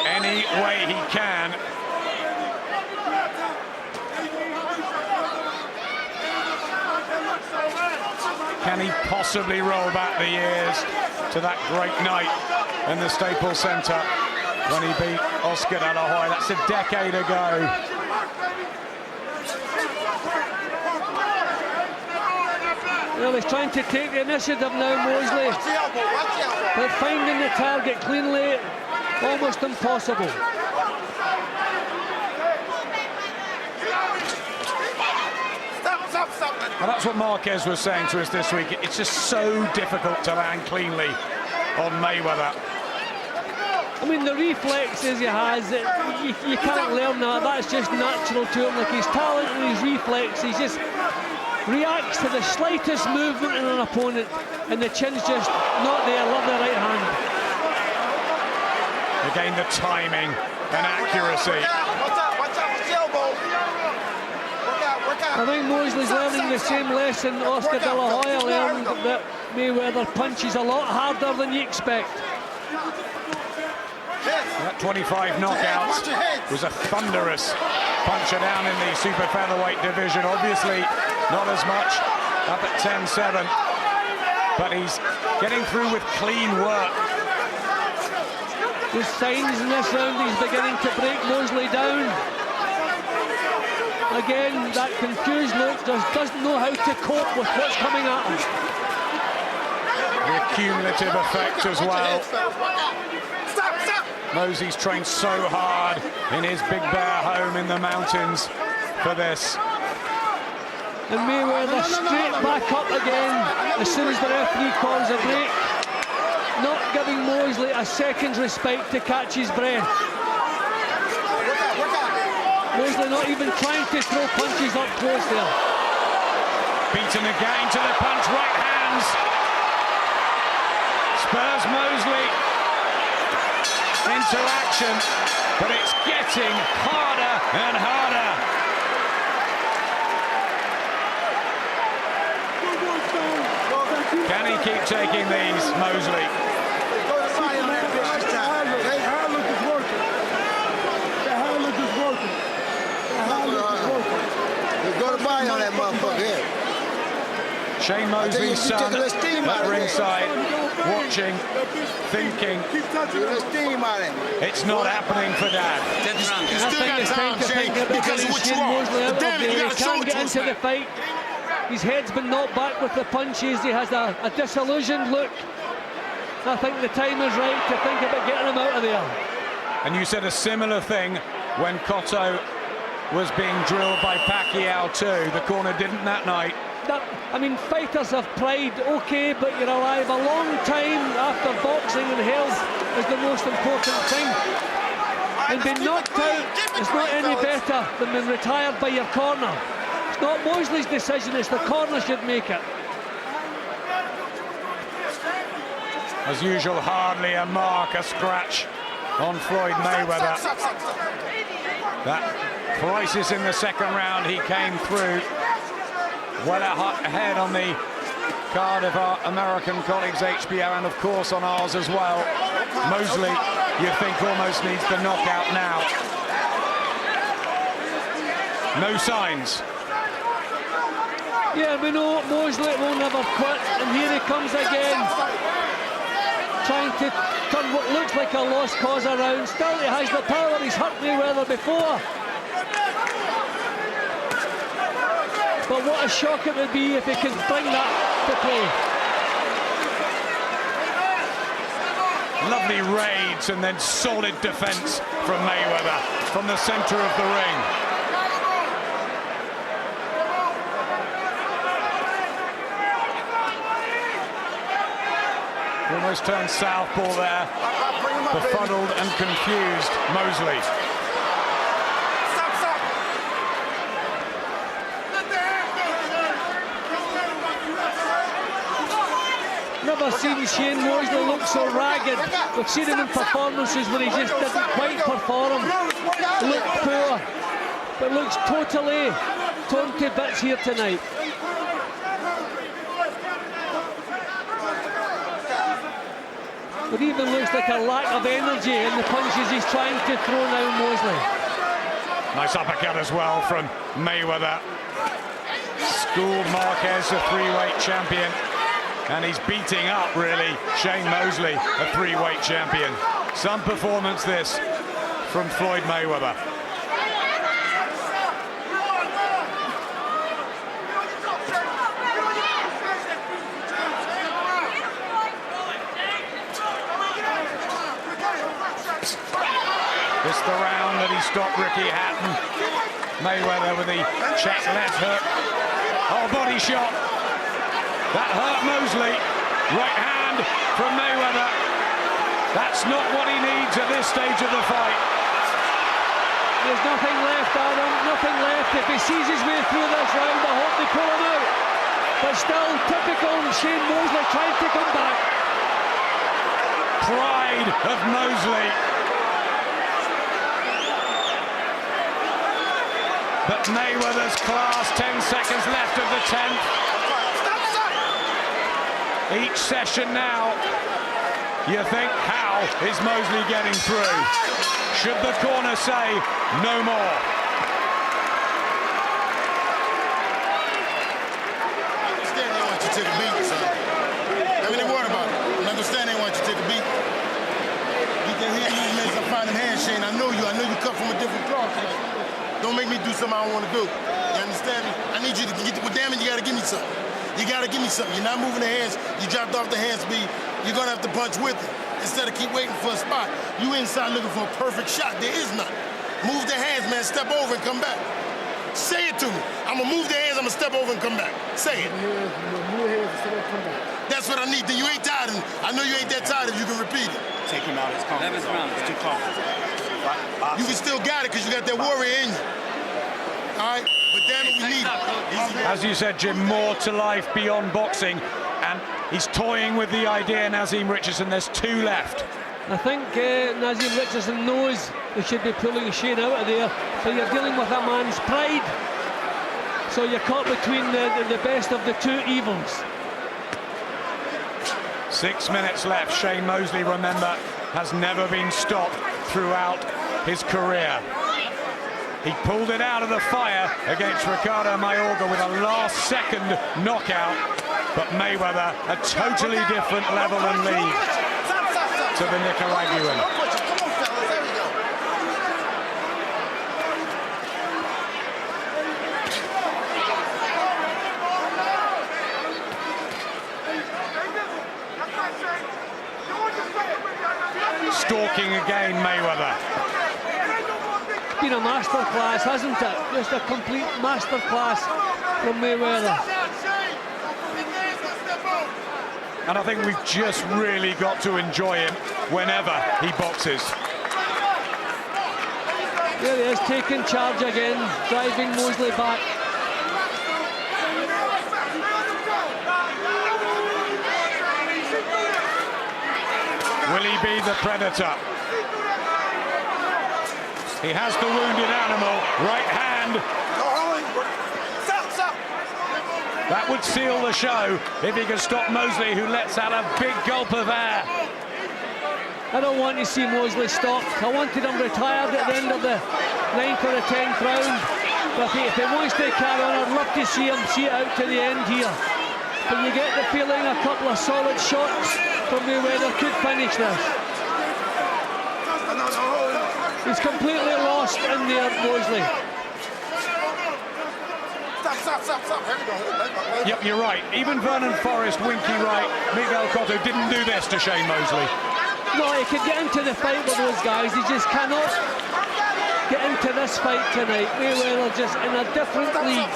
any way he can. Can he possibly roll back the years to that great night in the Staples Center when he beat Oscar De La Hoya? That's a decade ago. Well, he's trying to take the initiative now, Mosley. But finding the target cleanly, almost impossible. Well, that's what Marquez was saying to us this week. It's just so difficult to land cleanly on Mayweather. I mean, the reflexes he has, you can't learn that. That's just natural to him. Like his talent and his reflex, he just reacts to the slightest movement in an opponent, and the chin's just not there. Love the right hand. Again, the timing and accuracy. I think Mosley's learning the same lesson Oscar De La Hoya learned, that Mayweather punches a lot harder than you expect. That 25 knockouts was a thunderous puncher down in the super featherweight division. Obviously, not as much up at 10-7, but he's getting through with clean work. The signs in this round, he's beginning to break Mosley down. Again, that confused look, just doesn't know how to cope with what's coming at him. The cumulative effect as well. Mosley's trained so hard in his Big Bear home in the mountains for this. And Mayweather straight back up again as soon as the referee calls a break. Not giving Mosley a second's respect to catch his breath. Mosley not even trying to throw punches up close there. Beaten again to the punch, right hands. Spurs Mosley into action, but it's getting harder and harder. keep taking these, Mosley. Go to body on that motherfucker here. Shane Mosley's son at ringside, watching, thinking, it's not happening for Dad. You still got time, Shane, because of what you are. Damn it, you got to show it to us, man. Fight. His head's been knocked back with the punches. He has a disillusioned look. I think the time is right to think about getting him out of there. And you said a similar thing when Cotto was being drilled by Pacquiao too. The corner didn't that night. I mean, fighters have pride, okay, but you're alive a long time after boxing, and health is the most important thing. And being knocked out is not any better than being retired by your corner. It's not Mosley's decision, it's the corner should make it. As usual, hardly a mark, a scratch on Floyd Mayweather. That crisis in the second round, he came through. Well ahead on the card of our American colleagues, HBO, and of course on ours as well. Mosley, you think, almost needs the knockout now. No signs. Yeah, we know Mosley will never quit, and here he comes again, trying to turn what looks like a lost cause around. Still, he has the power. He's hurt Mayweather before. But what a shock it would be if he could bring that to play. Lovely raids and then solid defence from Mayweather from the centre of the ring. Almost turned southpaw there, befuddled and confused Mosley. Never seen Shane Mosley look so ragged. We've seen him in performances where he just didn't quite perform. Looked poor, but looks totally torn to bits here tonight. It even looks like a lack of energy in the punches he's trying to throw now, Mosley. Nice uppercut as well from Mayweather. Schooled Marquez, a three-weight champion. And he's beating up, really, Shane Mosley, a three-weight champion. Some performance, this, from Floyd Mayweather. This is the round that he stopped Ricky Hatton. Mayweather with the check left hook. Oh, body shot. That hurt Mosley. Right hand from Mayweather. That's not what he needs at this stage of the fight. There's nothing left, Adam. Nothing left. If he sees his way through this round, I hope they pull him out. But still, typical Shane Mosley trying to come back. Pride of Mosley. But Mayweather's class, 10 seconds left of the 10th. Each session now, you think, how is Mosley getting through? Should the corner say no more? I understand they want you to take a beat, son. I mean, they worried about it. I understand they want you to take a beat. Get that hand movements, I find them hand, Shane. I know you cut from a different cloth. Don't make me do something I don't want to do. You understand me? I need you to get, well, damn it, you got to give me something. You got to give me something. You're not moving the hands. You dropped off the hand speed. You're going to have to punch with it. Instead of keep waiting for a spot. You inside looking for a perfect shot. There is none. Move the hands, man. Step over and come back. Say it to me. I'm going to move the hands. I'm going to step over and come back. Say it. That's what I need. Then you ain't tired. I know you ain't that tired if you can repeat it. Take him out. It's comfortable. 11th round. It's too comfortable. You can still got it because you got that warrior in you. All right? But damn it, we need it. As you said, Jim, more to life beyond boxing, and he's toying with the idea, Naseem Richardson. There's 2 left. I think Naseem Richardson knows he should be pulling Shane out of there, but you're dealing with a man's pride. So you're caught between the best of the 2 evils. 6 minutes left. Shane Mosley, remember, has never been stopped throughout his career. He pulled it out of the fire against Ricardo Mayorga with a last-second knockout, but Mayweather a totally different level and lead to the Nicaraguan. Stalking again, Mayweather. It's been a masterclass, hasn't it? Just a complete masterclass from Mayweather. And I think we've just really got to enjoy him whenever he boxes. There he is, taking charge again, driving Mosley back. Will he be the predator? He has the wounded animal, right hand. That would seal the show if he can stop Mosley, who lets out a big gulp of air. I don't want to see Mosley stopped. I wanted him retired at the end of the 9th or the 10th round. But if he wants to carry on, I'd love to see him see it out to the end here. But you get the feeling a couple of solid shots from Mayweather could finish this. He's completely lost in there, Mosley. Stop. Here we go. Yep, you're right. Even Vernon Forrest, Winky Wright, Miguel Cotto didn't do this to Shane Mosley. No, he could get into the fight with those guys. He just cannot get into this fight tonight. Mayweather just in a different league.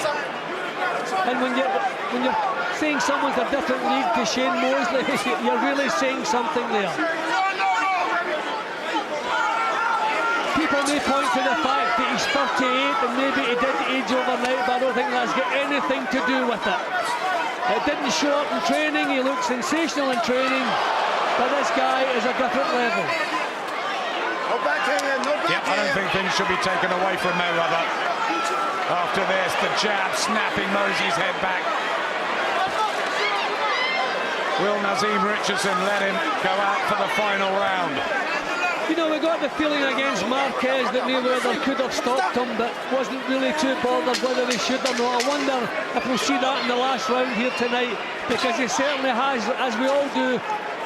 And when you're saying someone's a different league to Shane Mosley, you're really saying something there. People may point to the fact that he's 38 and maybe he did age overnight, but I don't think that's got anything to do with it. It didn't show up in training. He looked sensational in training, but this guy is a different level. No backhand, no backhand. Yeah, I don't think things should be taken away from Mayweather. After this, the jab snapping Mosley's head back. Will Nazeem Richardson let him go out for the final round? You know, we got the feeling against Marquez that Mayweather could have stopped him, but wasn't really too bothered whether he should or not. I wonder if we'll see that in the last round here tonight, because he certainly has, as we all do,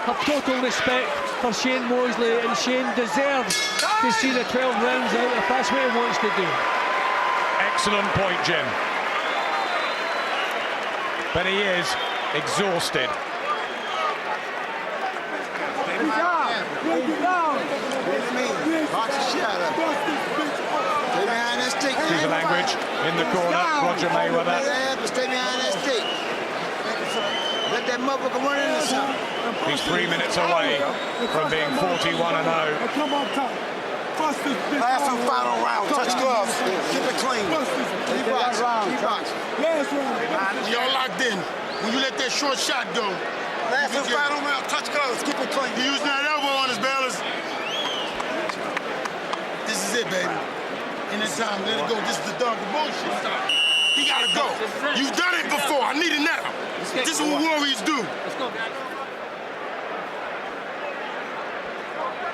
have total respect for Shane Mosley, and Shane deserves to see the 12 rounds out if that's what he wants to do. Excellent point, Jim. But he is exhausted. Use the language in the corner, Roger Mayweather. Stay behind that stick. Let that motherfucker run into something. He's 3 minutes away from being 41-0. Come on, top. Last and final round. Touch gloves. Keep it clean. T-box. Last round. Y'all locked in. When you let that short shot go. Last and final round. Touch gloves. Keep it clean. You're using that elbow on his balance. This is it, baby. In this time, let it go. This is the dog, the bullshit. He gotta go. You've done it before. I need it now. This is what warriors do.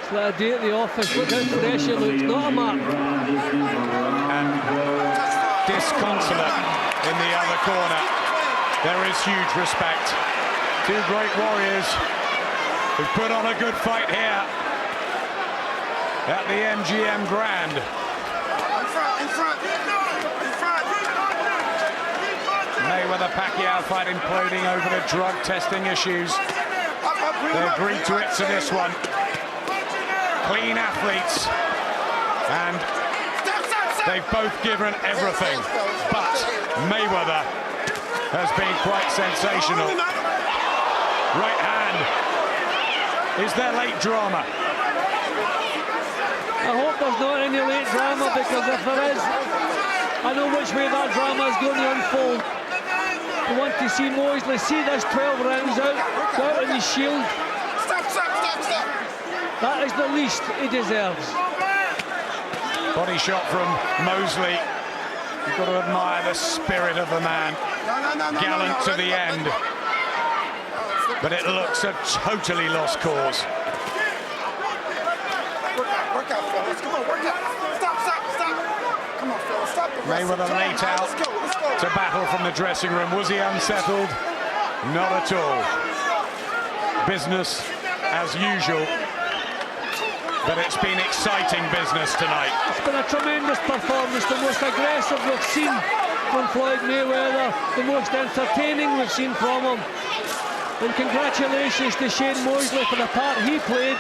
It's like a day at the office. Look how fresh he looks. Not a mark. And disconsolate in the other corner. There is huge respect. Two great warriors who put on a good fight here at the MGM Grand. In front. Mayweather Pacquiao fight imploding over the drug testing issues. They agreed to it to this one. Clean athletes, and they've both given everything, but Mayweather has been quite sensational. Right hand. Is there late drama? I hope there's not any late drama, because if there is, I know which way that drama is going to unfold. I want to see Mosley see this 12 rounds out, go out in his shield. Stop. That is the least he deserves. Body shot from Mosley. You've got to admire the spirit of the man. Gallant to the end. but it looks a totally lost cause. Work out, fellas. Come on, work out. Stop. Come on, fellas, stop the Mayweather late out to battle from the dressing room. Was he unsettled? Not at all. Business as usual. But it's been exciting business tonight. It's been a tremendous performance, the most aggressive we've seen from Floyd Mayweather, the most entertaining we've seen from him. And congratulations to Shane Mosley for the part he played,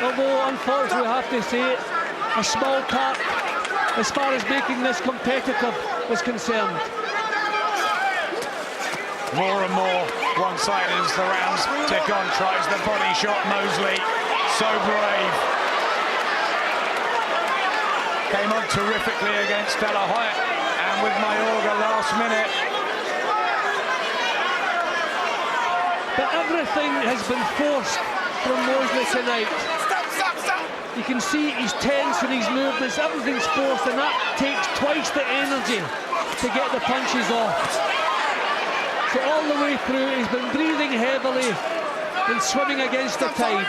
although unfortunately we have to say it, a small part as far as making this competitive was concerned. More and more one-sided as the rounds tick on. Tries the body shot, Mosley. So brave. Came on terrifically against De La Hoya, and with Mayorga last minute. But everything has been forced from Mosley tonight. You can see he's tense in his movements, everything's forced, and that takes twice the energy to get the punches off. So all the way through, he's been breathing heavily and swimming against the tide.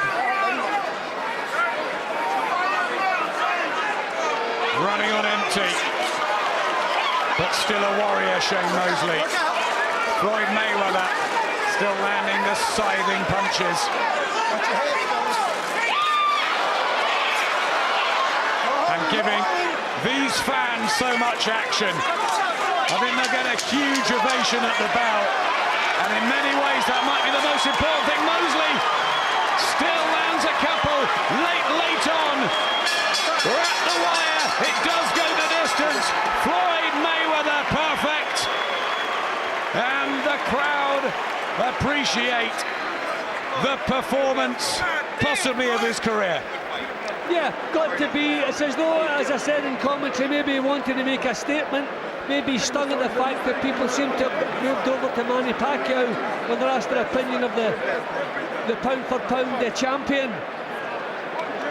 Running on empty, but still a warrior, Shane Mosley. Floyd Mayweather still landing the scything punches. And giving these fans so much action. I think they'll get a huge ovation at the bell. And in many ways, that might be the most important thing. Mosley still lands a couple late on. We're at the wire. It does go the distance. Floyd Mayweather perfect. And the crowd appreciate the performance, possibly of his career. Yeah, got to be. It's as though, as I said in commentary, maybe he wanted to make a statement, maybe stung at the fact that people seem to have moved over to Manny Pacquiao when they're asked their opinion of the pound-for-pound champion.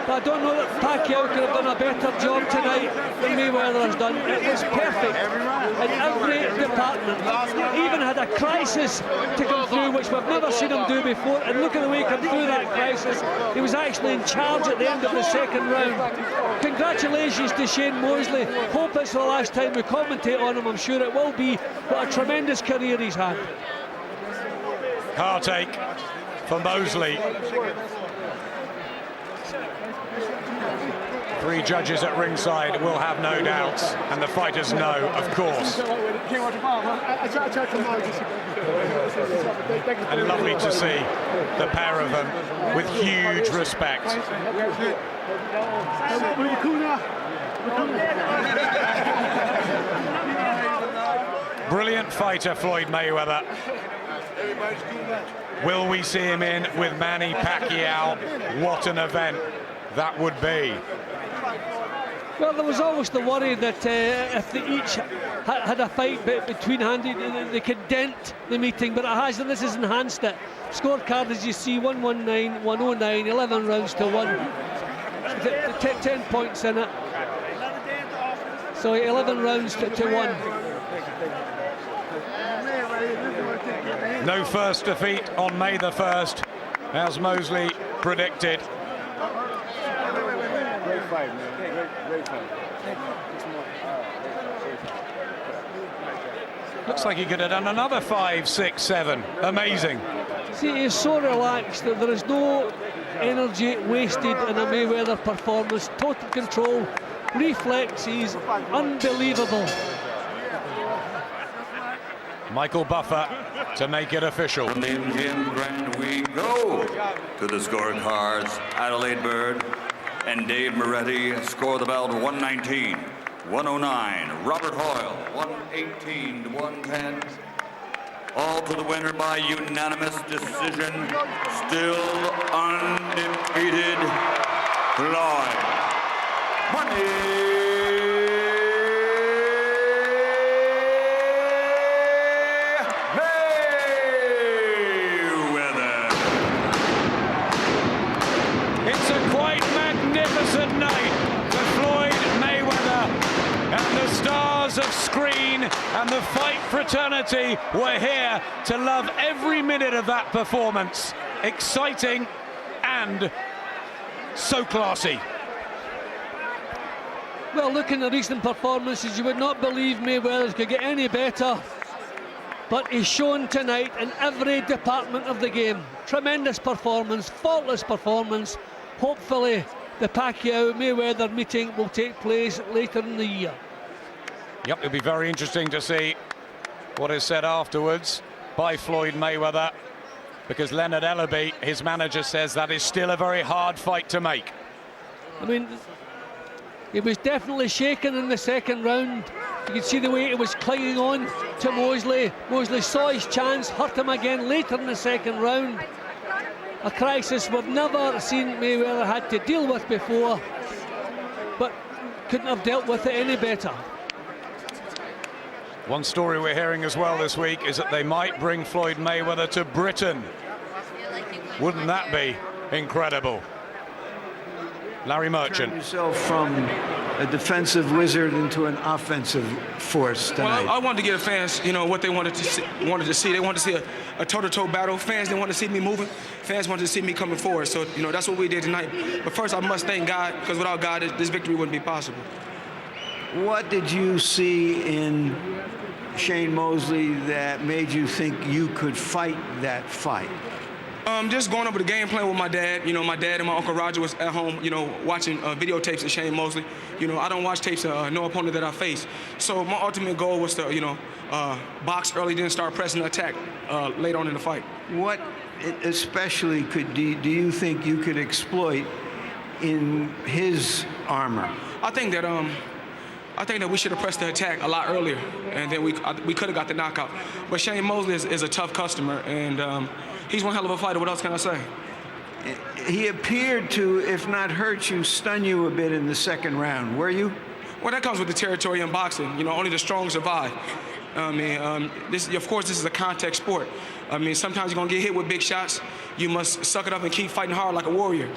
But I don't know that Pacquiao could have done a better job tonight than Mayweather has done. It was perfect in every department. He even had a crisis to come through, which we've never seen him do before. And look at the way he came through that crisis. He was actually in charge at the end of the second round. Congratulations to Shane Mosley. Hope it's the last time we commentate on him. I'm sure it will be. What a tremendous career he's had. Heartache for Mosley. 3 judges at ringside will have no doubts, and the fighters know, of course. And lovely to see the pair of them with huge respect. Brilliant fighter, Floyd Mayweather. Will we see him in with Manny Pacquiao? What an event that would be. Well, there was always the worry that if they each had a fight between handy, they could dent the meeting, but it hasn't. This has enhanced it. Scorecard, as you see, 119, 109, 11 rounds to 1. 10 points in it. So 11 rounds to 1. No first defeat on May the 1st, as Mosley predicted. Great fight, man. Great fight. Looks like he could have done another 5, 6, 7. Amazing. See, he's so relaxed that there is no energy wasted in a Mayweather performance. Total control, reflexes, unbelievable. Michael Buffer to make it official. From the MGM Grand we go to the scorecards. Adelaide Bird and Dave Moretti score the bout 119, 109. Robert Hoyle 118 to 110. All to the winner by unanimous decision. Still undefeated, Floyd Mayweather. It's a quite magnificent night for Floyd Mayweather, and the stars of screen and the fight fraternity were here to love every minute of that performance. Exciting and so classy. Well, looking at recent performances, you would not believe Mayweather could get any better. But he's shown tonight in every department of the game. Tremendous performance, faultless performance. Hopefully, the Pacquiao-Mayweather meeting will take place later in the year. Yep, it'll be very interesting to see what is said afterwards by Floyd Mayweather, because Leonard Ellaby, his manager, says that is still a very hard fight to make. I mean, he was definitely shaken in the second round. You can see the way he was clinging on to Mosley. Mosley saw his chance, hurt him again later in the second round. A crisis we've never seen Mayweather had to deal with before, but couldn't have dealt with it any better. One story we're hearing as well this week is that they might bring Floyd Mayweather to Britain. Wouldn't that be incredible? Larry Merchant. Turn yourself from a defensive wizard into an offensive force tonight. Well, I wanted to give the fans, you know, what they wanted to see. They wanted to see a toe-to-toe battle. Fans didn't want to see me moving. Fans wanted to see me coming forward. So, you know, that's what we did tonight. But first, I must thank God, because without God, this victory wouldn't be possible. What did you see in Shane Mosley that made you think you could fight that fight? Just going over the game plan with my dad. You know, my dad and my Uncle Roger was at home, you know, watching videotapes of Shane Mosley. You know, I don't watch tapes of no opponent that I face. So my ultimate goal was to, you know, box early, then start pressing the attack later on in the fight. What especially do you think you could exploit in his armor? I think that we should have pressed the attack a lot earlier, and then we could have got the knockout. But Shane Mosley is a tough customer, and he's one hell of a fighter. What else can I say? He appeared to, if not hurt you, stun you a bit in the second round. Were you? Well, that comes with the territory in boxing. You know, only the strong survive. I mean, of course, this is a contact sport. I mean, sometimes you're going to get hit with big shots. You must suck it up and keep fighting hard like a warrior.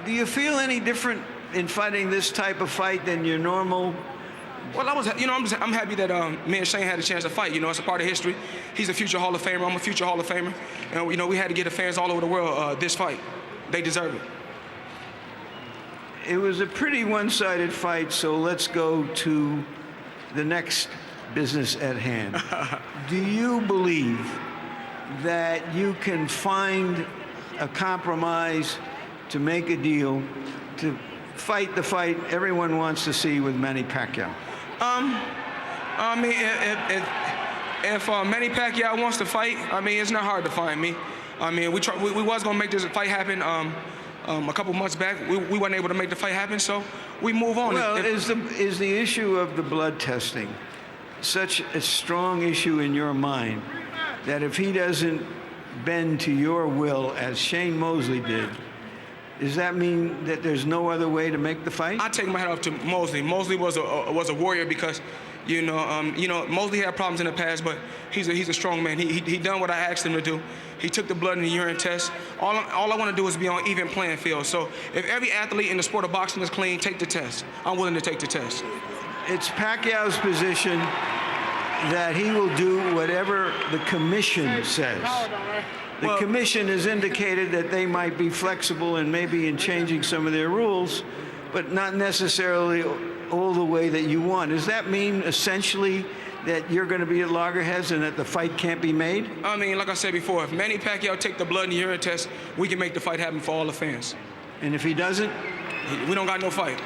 Do you feel any different in fighting this type of fight than your normal? Well, I'm happy that me and Shane had a chance to fight. You know, it's a part of history. He's a future Hall of Famer. I'm a future Hall of Famer. And, you know, we had to get the fans all over the world this fight. They deserve it. It was a pretty one-sided fight, so let's go to the next business at hand. Do you believe that you can find a compromise to make a deal to fight the fight everyone wants to see with Manny Pacquiao? I mean, if Manny Pacquiao wants to fight, I mean, it's not hard to find me. I mean, we was gonna make this fight happen a couple months back. We weren't able to make the fight happen, so we move on. Well, is the issue of the blood testing such a strong issue in your mind that if he doesn't bend to your will as Shane Mosley did, does that mean that there's no other way to make the fight? I take my hat off to Mosley. Mosley was a warrior because, you know, Mosley had problems in the past, but he's a strong man. He done what I asked him to do. He took the blood and the urine test. All I want to do is be on even playing field. So if every athlete in the sport of boxing is clean, take the test. I'm willing to take the test. It's Pacquiao's position that he will do whatever the commission says. The commission has indicated that they might be flexible and maybe in changing some of their rules, but not necessarily all the way that you want. Does that mean essentially that you're going to be at loggerheads and that the fight can't be made? I mean, like I said before, if Manny Pacquiao take the blood and the urine test, we can make the fight happen for all the fans. And if he doesn't? We don't got no fight.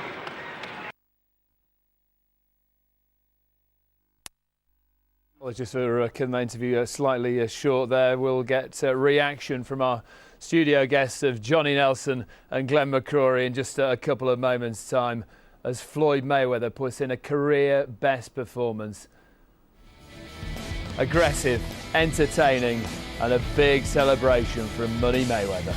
Apologies for cutting the interview slightly short there. We'll get reaction from our studio guests of Johnny Nelson and Glenn McCrory in just a couple of moments' time as Floyd Mayweather puts in a career best performance. Aggressive, entertaining and a big celebration from Money Mayweather.